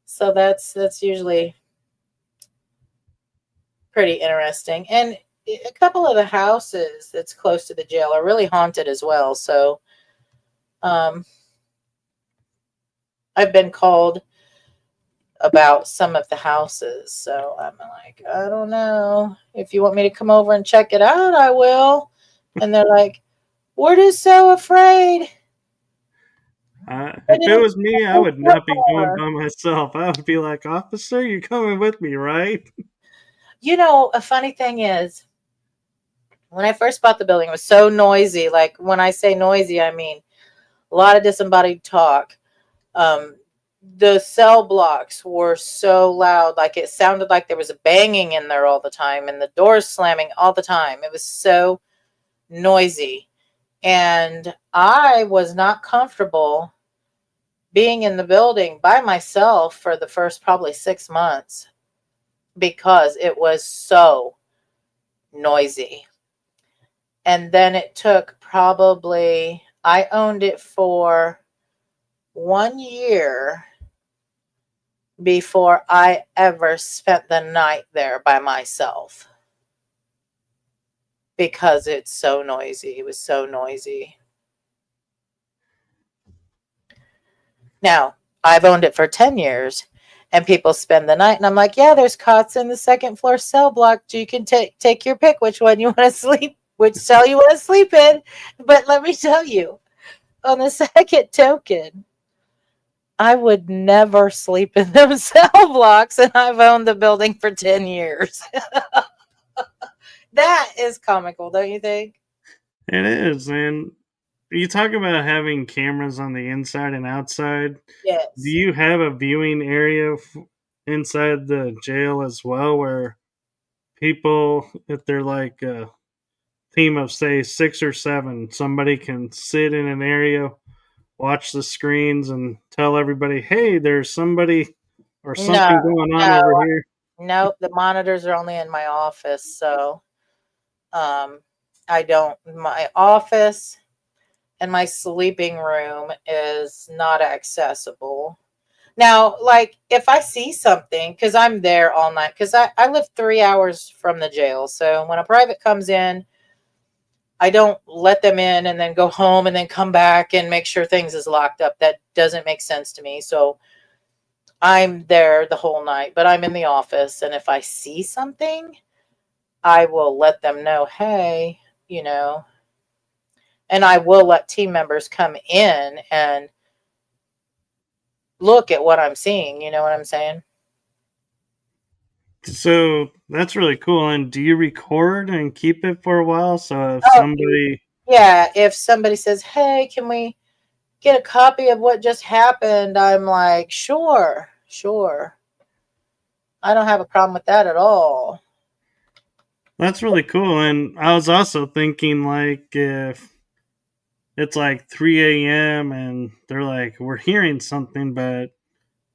So that's usually pretty interesting. And a couple of the houses that's close to the jail are really haunted as well. So um, I've been called about some of the houses. So I'm like, I don't know. If you want me to come over and check it out, I will. And they're like, we're just so afraid. If it was me, I would not be going by myself. I would be like, officer, you're coming with me, right? A funny thing is, when I first bought the building, it was so noisy. Like, when I say noisy, I mean a lot of disembodied talk. Um, the cell blocks were so loud, like it sounded like there was a banging in there all the time and the doors slamming all the time. It was so noisy. And I was not comfortable being in the building by myself for the first probably 6 months because it was so noisy. And then it took probably, I owned it for 1 year before I ever spent the night there by myself because it's so noisy. It was so noisy. Now, I've owned it for 10 years and people spend the night and I'm like, yeah, there's cots in the second floor cell block. You can take your pick which one you want to sleep, which cell you want to sleep in. But let me tell you, on the second token, I would never sleep in those cell blocks, and I've owned the building for 10 years. That is comical, don't you think? It is. And you talk about having cameras on the inside and outside. Do Yes. you have a viewing area inside the jail as well where people, if they're like a team of, say, 6 or 7, somebody can sit in an area, watch the screens, and tell everybody, hey, there's somebody or No, something going on over no, here? no. The monitors are only in my office, so um, I don't. My office and my sleeping room is not accessible. Now, like if I see something, because I'm there all night, because I live 3 hours from the jail. So when a private comes in, I don't let them in and then go home and then come back and make sure things is locked up. That doesn't make sense to me. So I'm there the whole night, but I'm in the office. And if I see something, I will let them know, hey, and I will let team members come in and look at what I'm seeing. You know what I'm saying? So that's really cool. And do you record and keep it for a while? So if Oh, somebody, yeah. If somebody says, hey, can we get a copy of what just happened? I'm like, sure, sure. I don't have a problem with that at all. that's really cool. And I was also thinking, like, if it's like 3 a.m. and they're like, we're hearing something, but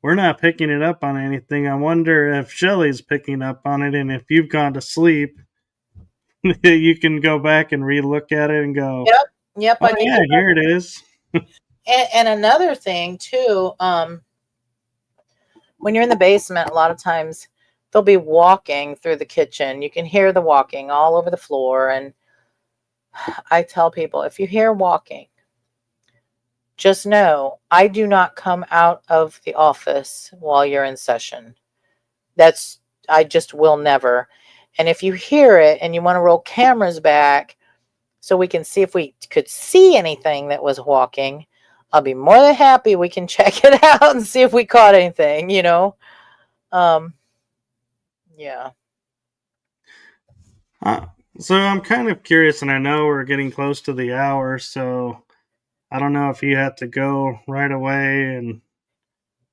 we're not picking it up on anything. I wonder if Shelly's picking up on it. And if you've gone to sleep, you can go back and relook at it and go, Yep. Yep. oh, I can yeah, get here it is. and another thing too, when you're in the basement, a lot of times they'll be walking through the kitchen. You can hear the walking all over the floor. And I tell people, if you hear walking, just know I do not come out of the office while you're in session. I just will never. And if you hear it and you want to roll cameras back so we can see if we could see anything that was walking, I'll be more than happy. We can check it out and see if we caught anything. Um, yeah. Uh, so I'm kind of curious, and I know we're getting close to the hour, so I don't know if you have to go right away and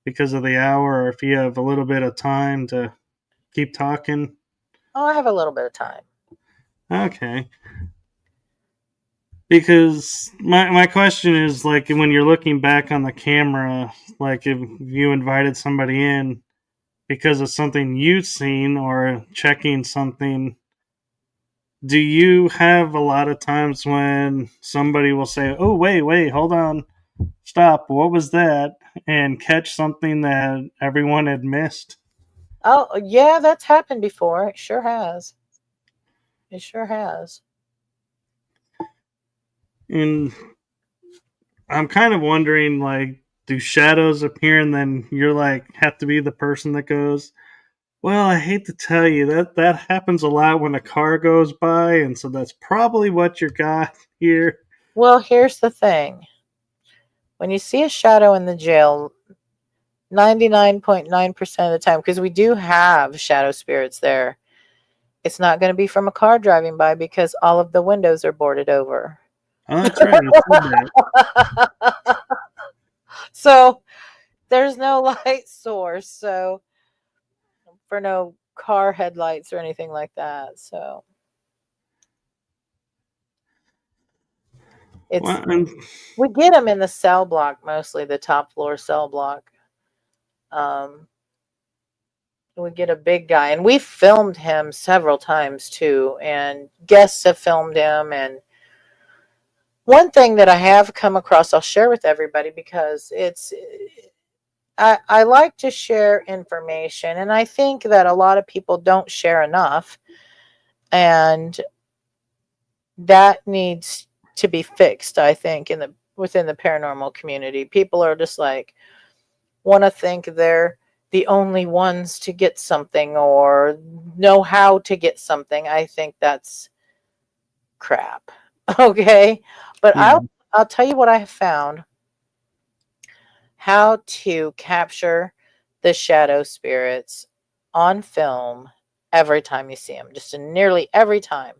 because of the hour, or if you have a little bit of time to keep talking. Oh, I have a little bit of time. Okay. Because my question is, like, when you're looking back on the camera, like if you invited somebody in because of something you've seen or checking something, do you have a lot of times when somebody will say, oh, wait, hold on, stop, what was that? And catch something that everyone had missed? Oh, yeah, that's happened before. It sure has. It sure has. And I'm kind of wondering, like, do shadows appear and then you're like, have to be the person that goes, well, I hate to tell you that happens a lot when a car goes by, and so that's probably what you got here. Well, here's the thing. When you see a shadow in the jail, 99.9% of the time, because we do have shadow spirits there, it's not going to be from a car driving by because all of the windows are boarded over. Oh, that's right. I said that. So there's no light source. So for no car headlights or anything like that. So it's, Well, and we get them in the cell block, mostly the top floor cell block. We get a big guy, and we filmed him several times too, and guests have filmed him. And one thing that I have come across, I'll share with everybody because I like to share information, and I think that a lot of people don't share enough, and that needs to be fixed. I think within the paranormal community, people are just like want to think they're the only ones to get something or know how to get something. I think that's crap. Okay, but yeah, I'll tell you what I have found: how to capture the shadow spirits on film every time you see them, just nearly every time.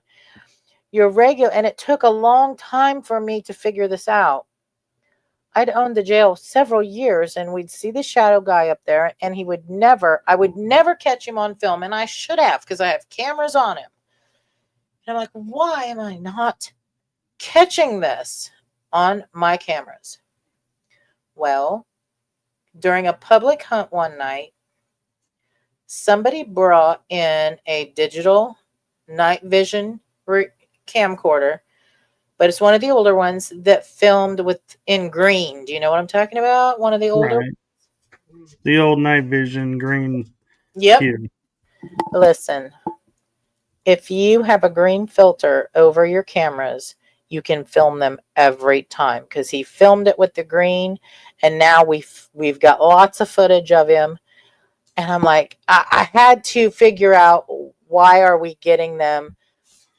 Your regular, and it took a long time for me to figure this out. I'd owned the jail several years, and we'd see the shadow guy up there, and I would never catch him on film, and I should have because I have cameras on him. And I'm like, why am I not catching this on my cameras? Well, during a public hunt one night, somebody brought in a digital night vision camcorder, but it's one of the older ones that filmed in green. Do you know what I'm talking about? One of the older. right. The old night vision green Yep. here. Listen, if you have a green filter over your cameras, you can film them every time, because he filmed it with the green, and now we've got lots of footage of him. And I'm like, I had to figure out, why are we getting them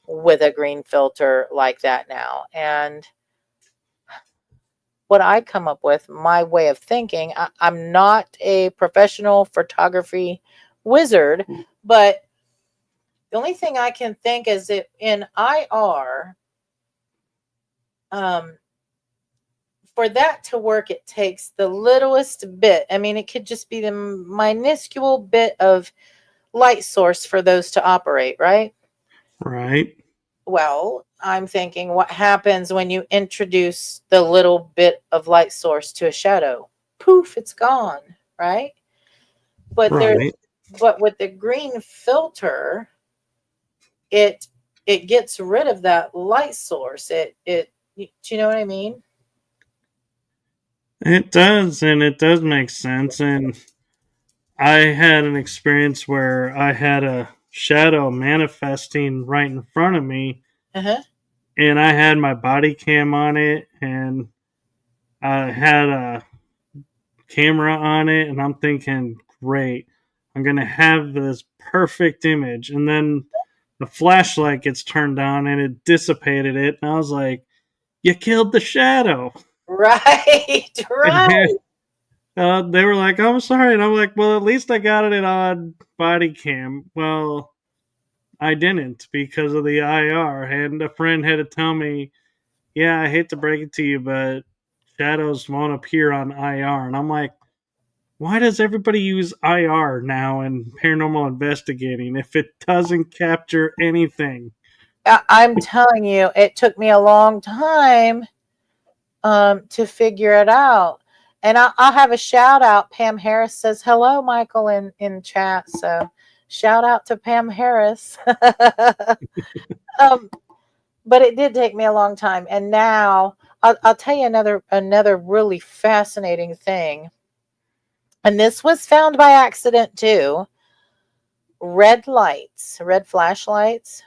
with a green filter like that now? And what I come up with, my way of thinking, I'm not a professional photography wizard, but the only thing I can think is that in IR, for that to work, it takes the littlest bit. I mean, it could just be the minuscule bit of light source for those to operate, right? Right. Well, I'm thinking, what happens when you introduce the little bit of light source to a shadow? Poof, it's gone, right? But Right. but with the green filter, it gets rid of that light source. Do you know what I mean? It does, and it does make sense. And I had an experience where I had a shadow manifesting right in front of me, Uh-huh. and I had my body cam on it, and I had a camera on it, and I'm thinking, great, I'm gonna have this perfect image. And then the flashlight gets turned on and it dissipated it, and I was like, you killed the shadow. Right, right. And they were like, I'm sorry. And I'm like, well, at least I got it on body cam. Well, I didn't because of the IR. And a friend had to tell me, yeah, I hate to break it to you, but shadows won't appear on IR. And I'm like, why does everybody use IR now in paranormal investigating if it doesn't capture anything? I'm telling you, it took me a long time to figure it out. And I'll have a shout out. Pam Harris says hello, Michael, in chat. So shout out to Pam Harris. um, but it did take me a long time. And now I'll tell you another really fascinating thing. And this was found by accident too. Red lights, red flashlights.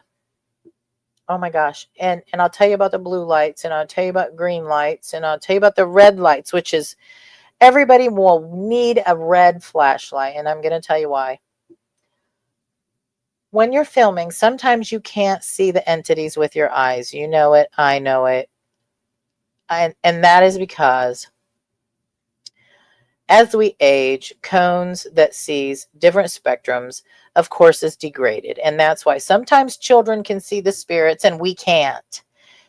Oh my gosh. And I'll tell you about the blue lights, and I'll tell you about green lights, and I'll tell you about the red lights, which is, everybody will need a red flashlight, and I'm going to tell you why. When you're filming, sometimes you can't see the entities with your eyes. You know it, I know it. And that is because as we age, cones that sees different spectrums, of course, is degraded. And that's why sometimes children can see the spirits and we can't,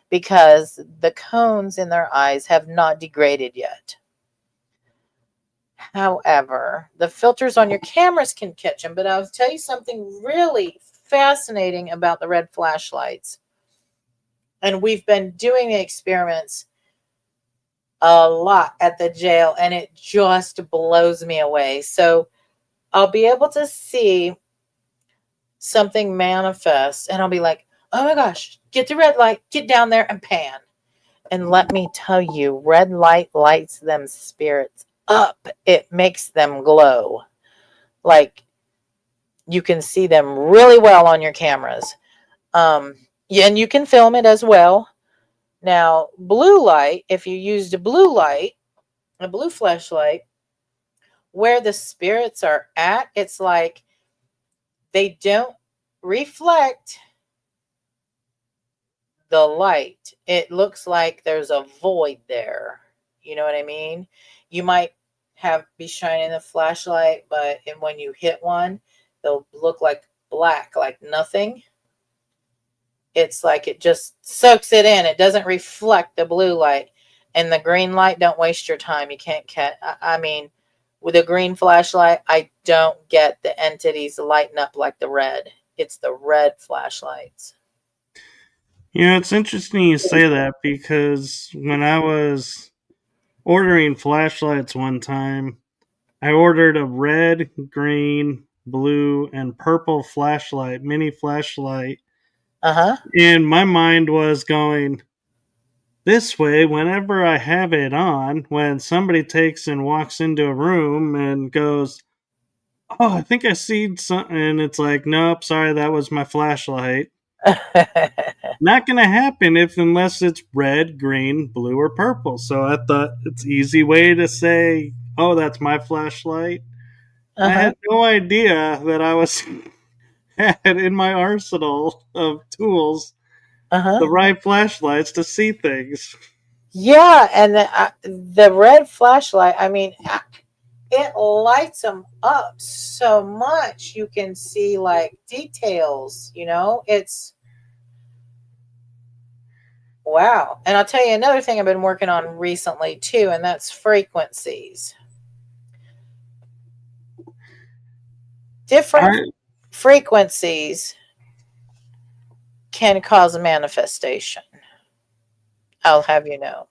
because the cones in their eyes have not degraded yet. However, the filters on your cameras can catch them. But I'll tell you something really fascinating about the red flashlights. And we've been doing the experiments a lot at the jail, and it just blows me away. So I'll be able to see something manifest, and I'll be like, oh my gosh, get the red light, get down there and pan. And let me tell you, red light lights them spirits up. It makes them glow. Like, you can see them really well on your cameras. Yeah, and you can film it as well. Now, blue light, if you used a blue light, a blue flashlight, where the spirits are at, it's like they don't reflect the light. It looks like there's a void there. You know what I mean? You might be shining the flashlight, but and when you hit one, they'll look like black, like nothing. It's like it just soaks it in. It doesn't reflect the blue light. And the green light, don't waste your time. You can't catch. I mean, with a green flashlight, I don't get the entities lighting up like the red. It's the red flashlights. Yeah, it's interesting you say that because when I was ordering flashlights one time, I ordered a red, green, blue, and purple flashlight, mini flashlight. Uh-huh. And my mind was going, this way, whenever I have it on, when somebody takes and walks into a room and goes, oh, I think I see something, and it's like, nope, sorry, that was my flashlight. Not going to happen unless it's red, green, blue, or purple. So I thought it's easy way to say, oh, that's my flashlight. I Uh-huh. had no idea that I was had in my arsenal of tools Uh-huh. the right flashlights to see things. Yeah, and the red flashlight, I mean, it lights them up so much. You can see like details, it's wow. And I'll tell you another thing I've been working on recently too, and that's frequencies. Different I, frequencies can cause a manifestation. I'll have you know.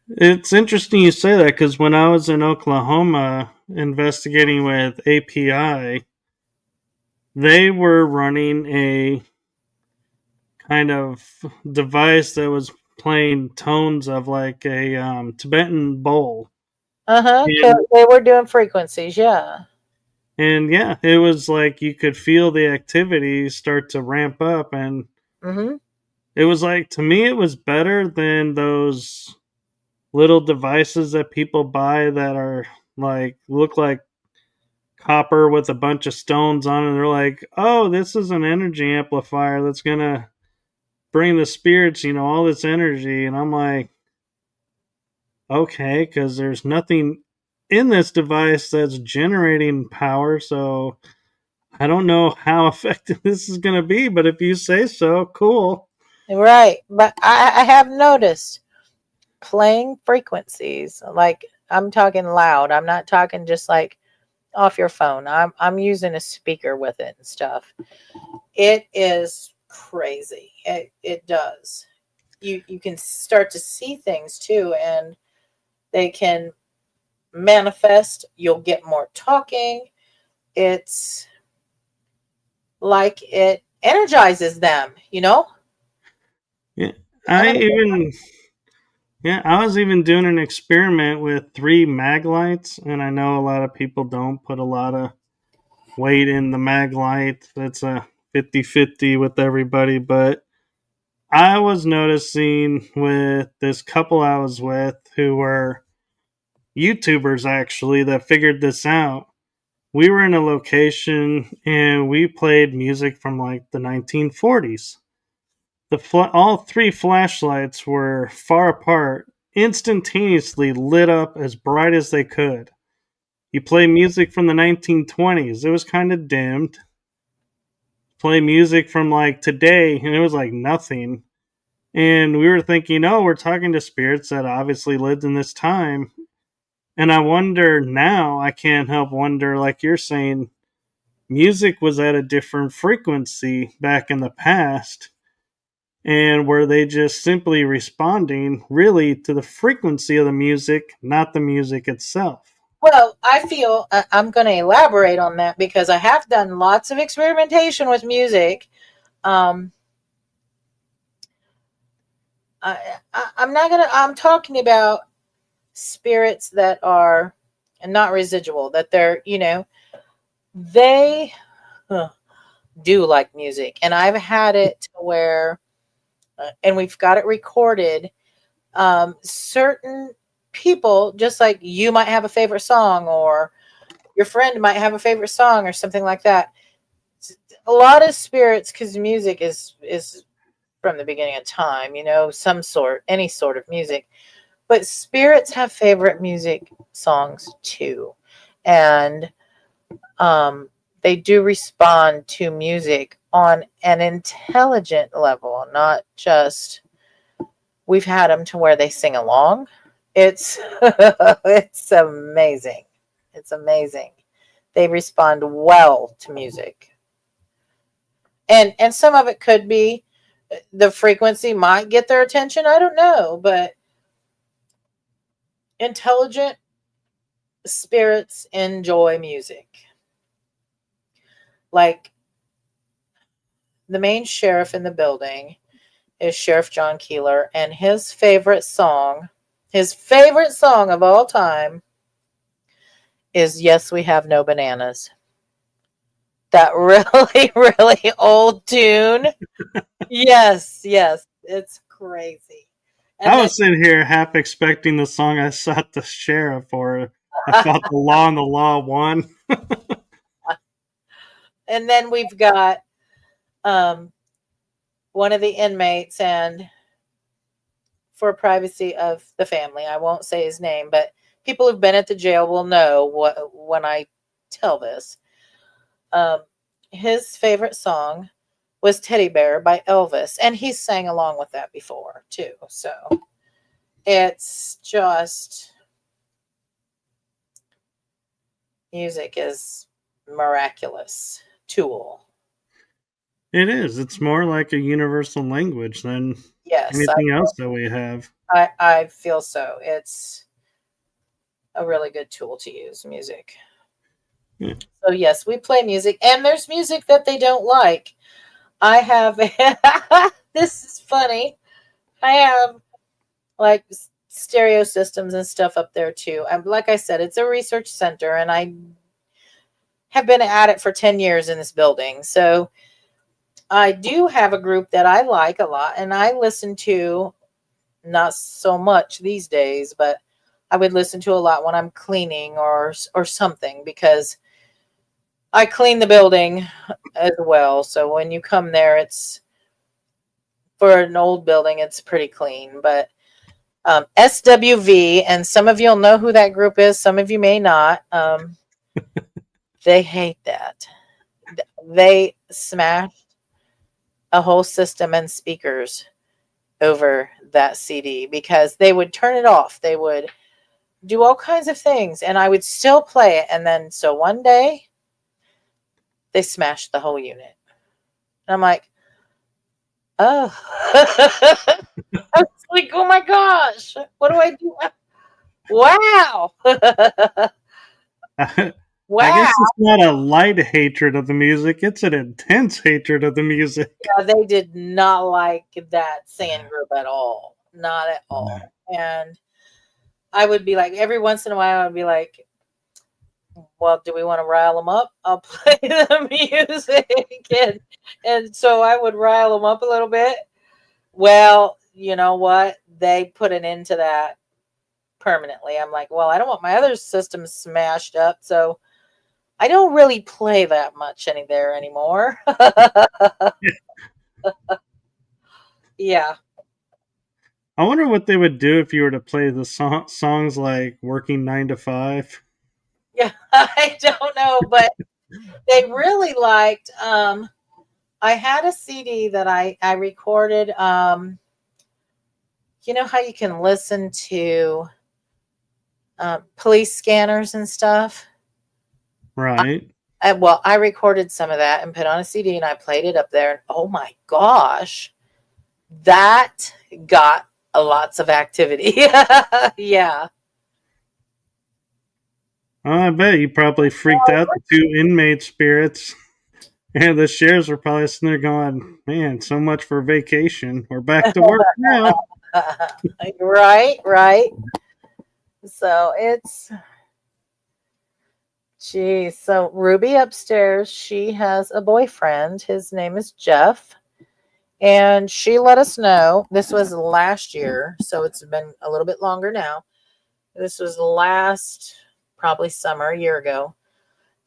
it's interesting you say that because when I was in Oklahoma investigating with API, they were running a kind of device that was playing tones of like a Tibetan bowl. Uh-huh. And, They were doing frequencies, yeah. and yeah, it was like you could feel the activity start to ramp up. And Mm-hmm. it was like, to me, it was better than those little devices that people buy that are like, look like copper with a bunch of stones on it. They're like, oh, this is an energy amplifier that's going to bring the spirits, all this energy. And I'm like, okay, because there's nothing in this device that's generating power, so I don't know how effective this is going to be, but if you say so, cool. Right. But I have noticed playing frequencies, like I'm talking loud. I'm not talking just like off your phone. I'm using a speaker with it and stuff. It is crazy. It does. You can start to see things too, and they can manifest. You'll get more talking. It's like it energizes them. Yeah, And I I mean, even yeah, I was even doing an experiment with 3 mag lights, and I know a lot of people don't put a lot of weight in the mag light. That's a 50-50 with everybody, but I was noticing with this couple I was with who were YouTubers actually that figured this out. We were in a location and we played music from like the 1940s. All 3 flashlights were far apart, instantaneously lit up as bright as they could. You play music from the 1920s, it was kind of dimmed. Play music from like today, and it was like nothing. And we were thinking, oh, we're talking to spirits that obviously lived in this time. And I wonder now, I can't help wonder, like you're saying, music was at a different frequency back in the past. And were they just simply responding really to the frequency of the music, not the music itself? well, I feel I'm going to elaborate on that because I have done lots of experimentation with music. Um, I'm not going to, I'm talking about spirits that are not residual, that they huh, do like music. And I've had it to where, and we've got it recorded, certain people, just like you might have a favorite song or your friend might have a favorite song or something like that. A lot of spirits, because music is from the beginning of time, any sort of music. But spirits have favorite music songs too. And they do respond to music on an intelligent level, not just we've had them to where they sing along. It's it's amazing. It's amazing. They respond well to music. And some of it could be the frequency might get their attention, I don't know, but intelligent spirits enjoy music. Like the main sheriff in the building is Sheriff John Keeler, and his favorite song of all time is Yes, We Have No Bananas. That really, really old tune. Yes, yes, it's crazy. And I then was sitting here half expecting the song I sought the sheriff for. I thought the law and the law won. and then we've got um one of the inmates, and for privacy of the family, I won't say his name, but people who've been at the jail will know what when I tell this. Um, his favorite song was Teddy Bear by Elvis, and he sang along with that before too. So it's just music is miraculous tool. It is. It's more like a universal language than Yes, anything else that we have. I feel so. It's a really good tool to use, music. Yeah. So yes, we play music, and there's music that they don't like. I have this is funny. I have like stereo systems and stuff up there too. Like I said, it's a research center, and I have been at it for 10 years in this building. So I do have a group that I like a lot, and I listen to not so much these days, but I would listen to a lot when I'm cleaning or something, because I clean the building as well. So when you come there, it's for an old building, it's pretty clean. But SWV, and some of you'll know who that group is, some of you may not. They hate that. They smashed a whole system and speakers over that CD because they would turn it off. They would do all kinds of things, and I would still play it. And then, so one day, they smashed the whole unit. And I'm like, oh. I was like, oh my gosh, what do I do? Wow. I Wow. guess it's not a light hatred of the music, it's an intense hatred of the music. Yeah, they did not like that singing group at all. Not at all. And I would be like, every once in a while, I'd be like, well, do we want to rile them up? I'll play the music. And so I would rile them up a little bit. Well, you know what? They put an end to that permanently. I'm like, well, I don't want my other system smashed up. So I don't really play that much there anymore. Yeah. I wonder what they would do if you were to play the songs like Working 9 to 5. Yeah. I don't know, but they really liked I had a CD that I recorded. You know how you can listen to police scanners and stuff? Right. Well, I recorded some of that and put on a CD, and I played it up there. And oh my gosh, that got lots of activity. Yeah. Oh, I bet you probably freaked out the two inmate spirits. And the sheriffs were probably sitting there going, man, so much for vacation. We're back to work now. Right, right. So it's, geez. So Ruby upstairs, she has a boyfriend. His name is Jeff. And she let us know, this was last year, so it's been a little bit longer now. This was last, probably summer, a year ago.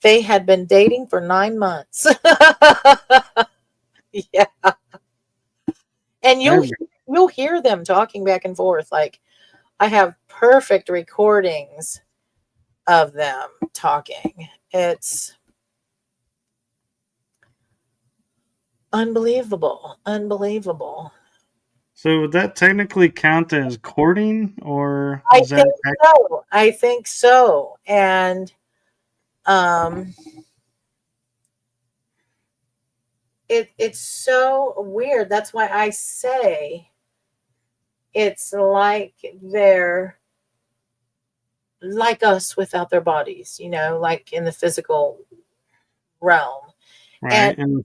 They had been dating for 9 months. Yeah. And you'll hear them talking back and forth. Like, I have perfect recordings of them talking. It's unbelievable. Unbelievable. So would that technically count as courting, or I is that think so. I think so. And um it's so weird. That's why I say it's like they're like us without their bodies, like in the physical realm. And right? And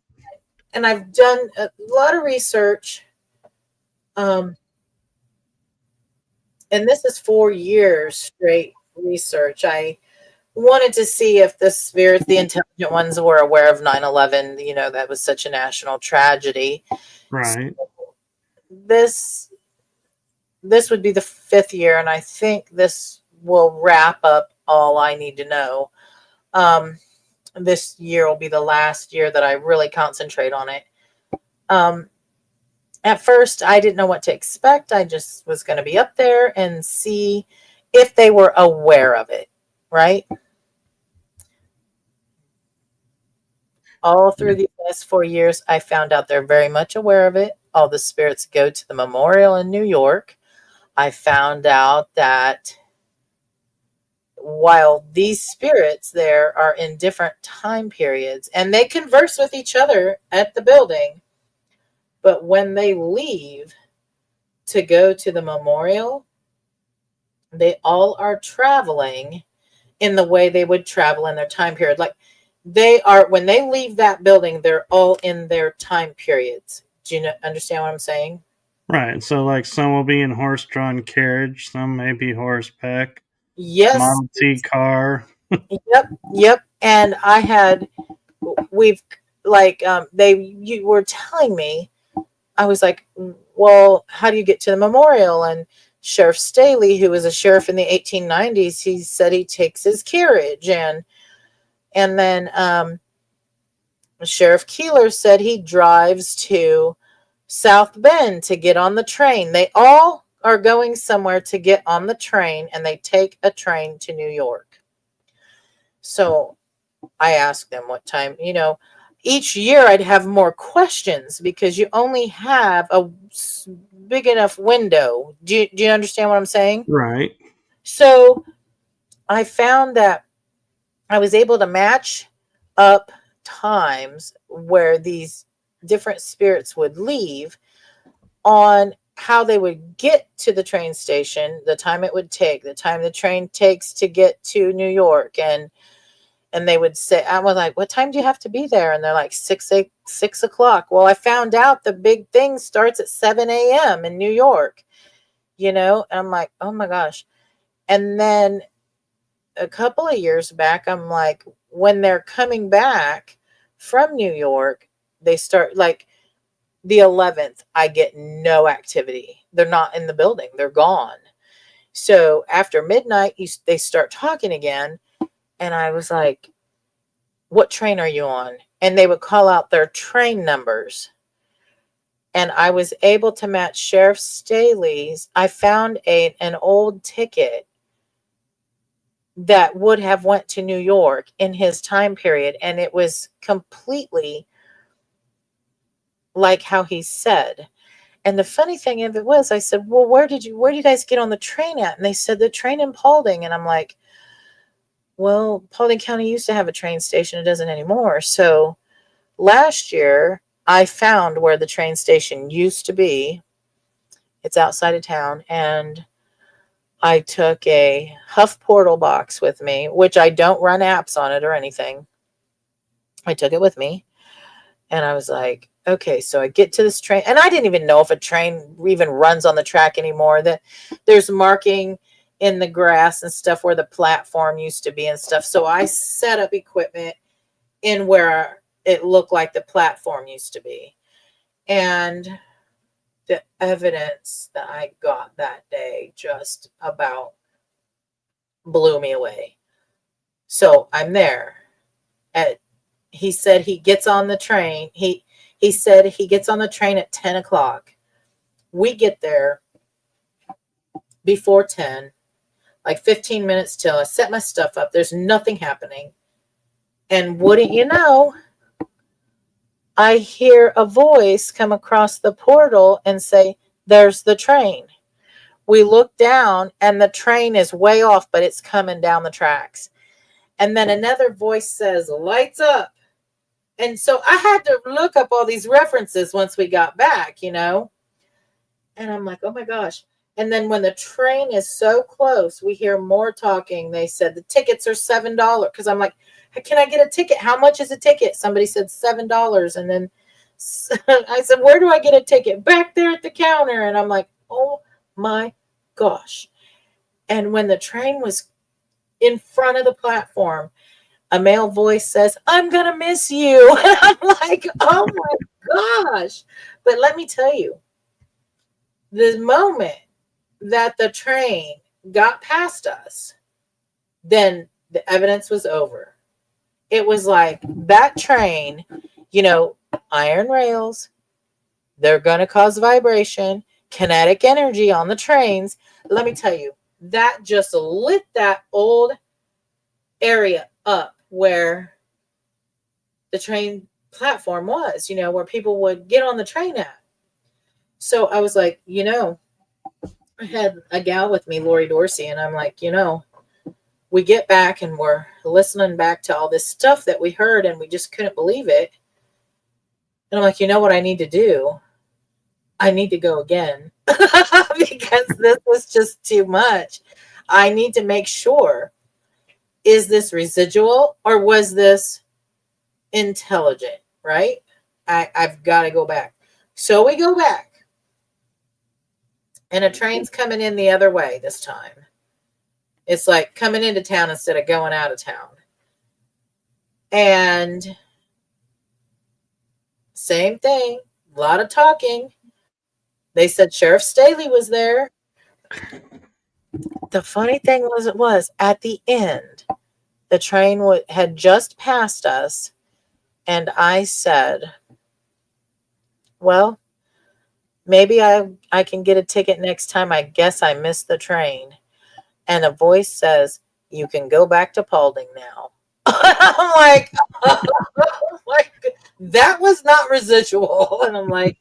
and I've done a lot of research, um, and this is 4 years straight research. I wanted to see if the spirits, the intelligent ones, were aware of 9/11. That was such a national tragedy. So Right. this this would be the fifth year, and I think this will wrap up all I need to know. Um, this year will be the last year that I really concentrate on it. Um, at first, I didn't know what to expect. I just was going to be up there and see if they were aware of it, right? All through these last 4 years, I found out they're very much aware of it. All the spirits go to the memorial in New York. I found out that while these spirits there are in different time periods and they converse with each other at the building, but when they leave to go to the memorial, they all are traveling in the way they would travel in their time period. Like they are, when they leave that building, they're all in their time periods. Do you understand what I'm saying? Right. So, like, some will be in horse-drawn carriage, some may be horseback, Yes. Model T car. Yep. Yep. And we've like, you were telling me, I was like, well, how do you get to the memorial? And Sheriff Staley, who was a sheriff in the 1890s, he said he takes his carriage. And then Sheriff Keeler said he drives to South Bend to get on the train. They all are going somewhere to get on the train, and they take a train to New York. So I asked them what time, each year I'd have more questions because you only have a big enough window. Do you understand what I'm saying? Right. So I found that I was able to match up times where these different spirits would leave on how they would get to the train station, the time it would take, the time the train takes to get to New York, and they would say, I was like, what time do you have to be there? And they're like 6 o'clock. Well, I found out the big thing starts at 7 a.m. in New York, and I'm like, oh my gosh. And then a couple of years back, I'm like, when they're coming back from New York, they start like the 11th, I get no activity. They're not in the building. They're gone. So after midnight, they start talking again. And I was like, what train are you on? And they would call out their train numbers. And I was able to match Sheriff Staley's. I found an old ticket that would have went to New York in his time period. And it was completely like how he said. And the funny thing of it was, I said, well, where do you guys get on the train at? And they said, the train in Paulding. And I'm like, well, Paulding County used to have a train station. It doesn't anymore. So last year, I found where the train station used to be. It's outside of town. And I took a Huff Portal box with me, which I don't run apps on it or anything. I took it with me. And I was like, okay, so I get to this train. And I didn't even know if a train even runs on the track anymore. That there's marking in the grass and stuff where the platform used to be and stuff. So I set up equipment in where it looked like the platform used to be. And the evidence that I got that day just about blew me away. So I'm there. He said he gets on the train. He said he gets on the train at 10 o'clock. We get there before 10, like 15 minutes till. I set my stuff up. There's nothing happening. And wouldn't you know, I hear a voice come across the portal and say, there's the train. We look down and the train is way off, but it's coming down the tracks. And then another voice says, lights up. And so I had to look up all these references once we got back, And I'm like, oh my gosh. And then when the train is so close, we hear more talking. They said the tickets are $7. Because I'm like, can I get a ticket? How much is a ticket? Somebody said $7. And then I said, where do I get a ticket? Back there at the counter. And I'm like, oh my gosh. And when the train was in front of the platform. A male voice says, "I'm going to miss you." And I'm like, oh my gosh. But let me tell you, the moment that the train got past us, then the evidence was over. It was like that train, you know, iron rails, they're going to cause vibration, kinetic energy on the trains. Let me tell you, that just lit that old area up where the train platform was, where people would get on the train at. So I was like, I had a gal with me, Lori Dorsey, and I'm like, we get back and we're listening back to all this stuff that we heard and we just couldn't believe it. And I'm like, you know what I need to do? I need to go again because this was just too much. I need to make sure, is this residual or was this intelligent, right? I've got to go back. So we go back. And a train's coming in the other way this time. It's like coming into town instead of going out of town. And same thing, a lot of talking. They said Sheriff Staley was there. The funny thing was at the end, the train had just passed us. And I said, well, maybe I can get a ticket next time. I guess I missed the train. And a voice says, you can go back to Paulding now. I'm like, oh, that was not residual. And I'm like,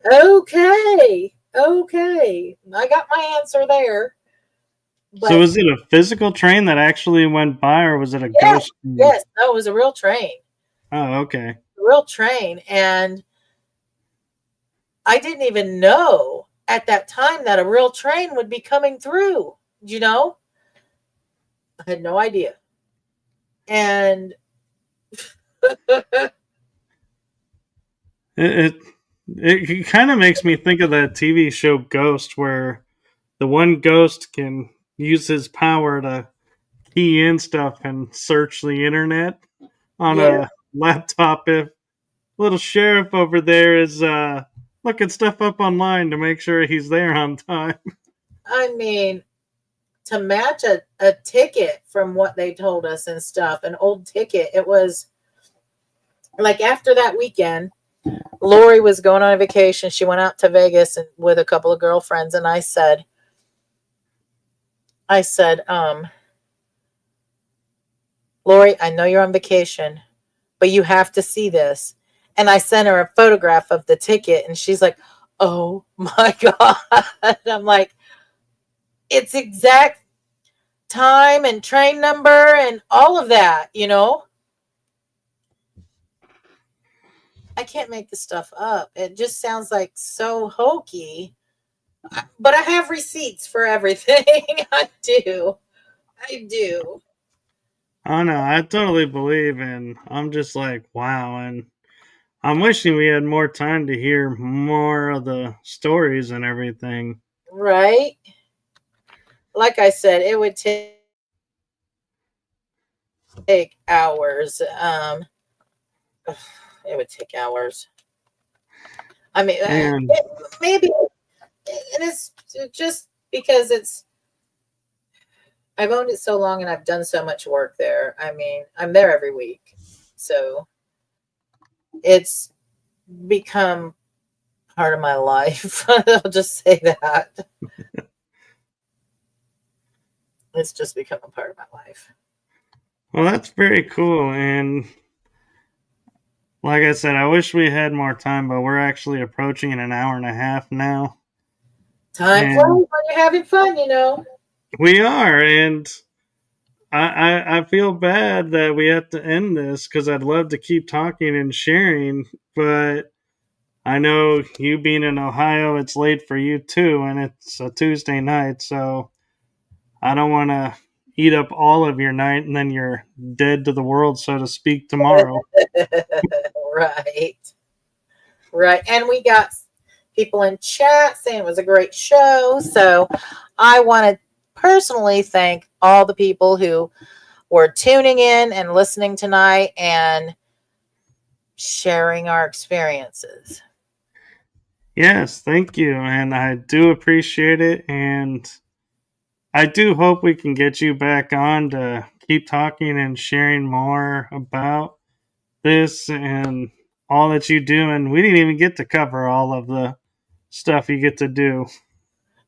okay. I got my answer there. But, so was it a physical train that actually went by, or was it a ghost train? Yes, no, it was a real train. Oh, okay. A real train. And I didn't even know at that time that a real train would be coming through, I had no idea. And it kind of makes me think of that TV show Ghost, where the one ghost can use his power to key in stuff and search the internet on a laptop. If little sheriff over there is looking stuff up online to make sure he's there on time. I mean, to match a ticket from what they told us and stuff, an old ticket, it was like after that weekend, Lori was going on a vacation. She went out to Vegas with a couple of girlfriends. And I said, Lori, I know you're on vacation, but you have to see this. And I sent her a photograph of the ticket and she's like, oh my God. I'm like, it's exact time and train number and all of that, I can't make this stuff up. It just sounds like so hokey. But I have receipts for everything. I do. Oh no, I totally believe, and I'm just like, wow. And I'm wishing we had more time to hear more of the stories and everything. Right? Like I said, it would take hours. It would take hours. I mean, maybe, and it's just because I've owned it so long and I've done so much work there. I mean, I'm there every week. So it's become part of my life. I'll just say that. It's just become a part of my life. Well, that's very cool. And like I said, I wish we had more time, but we're actually approaching an hour and a half now. Time flies when you're having fun, We are, and I feel bad that we have to end this because I'd love to keep talking and sharing, but I know you being in Ohio, it's late for you too, and it's a Tuesday night, so I don't want to eat up all of your night and then you're dead to the world, so to speak, tomorrow. Right. And we got people in chat saying it was a great show. So I want to personally thank all the people who were tuning in and listening tonight and sharing our experiences. Yes, thank you. And I do appreciate it. And I do hope we can get you back on to keep talking and sharing more about this and all that you do. And we didn't even get to cover all of the stuff you get to do.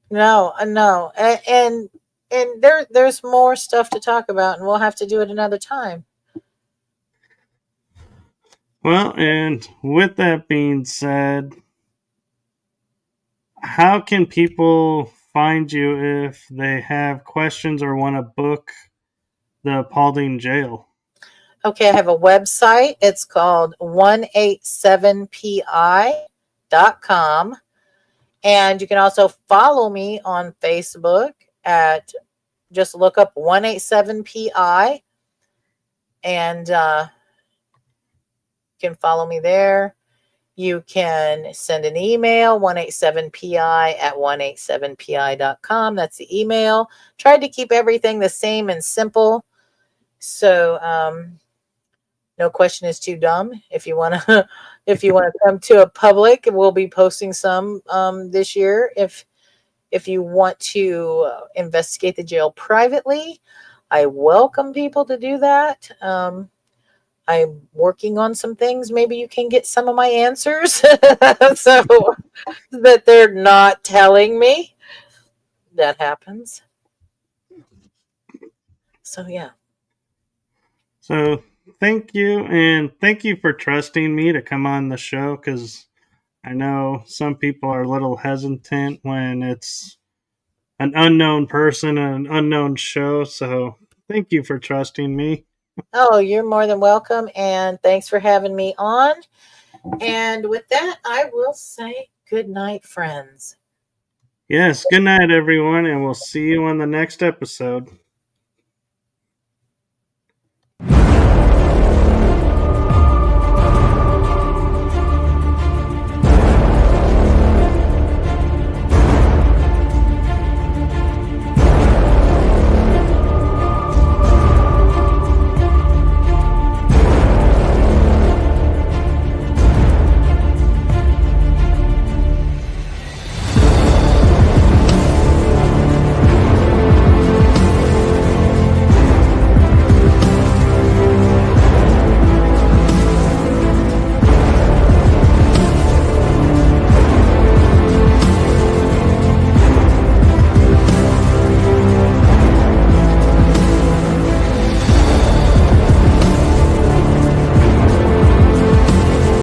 No, and there's more stuff to talk about, and we'll have to do it another time. Well, and with that being said, how can people find you if they have questions or want to book the Paulding Jail? Okay, I have a website. It's called 187pi.com. And you can also follow me on Facebook at just look up 187pi and you can follow me there. You can send an email 187pi@187pi.com. That's the email. Tried to keep everything the same and simple. So no question is too dumb. If you want to if you want to come to a public, we'll be posting some this year. If you want to investigate the jail privately, I welcome people to do that. I'm working on some things. Maybe you can get some of my answers so that they're not telling me. That happens. So, yeah. So thank you, and thank you for trusting me to come on the show, because I know some people are a little hesitant when it's an unknown person and an unknown show. So thank you for trusting me. Oh, you're more than welcome. And thanks for having me on. And with that, I will say good night, friends. Yes, good night, everyone, and we'll see you on the next episode.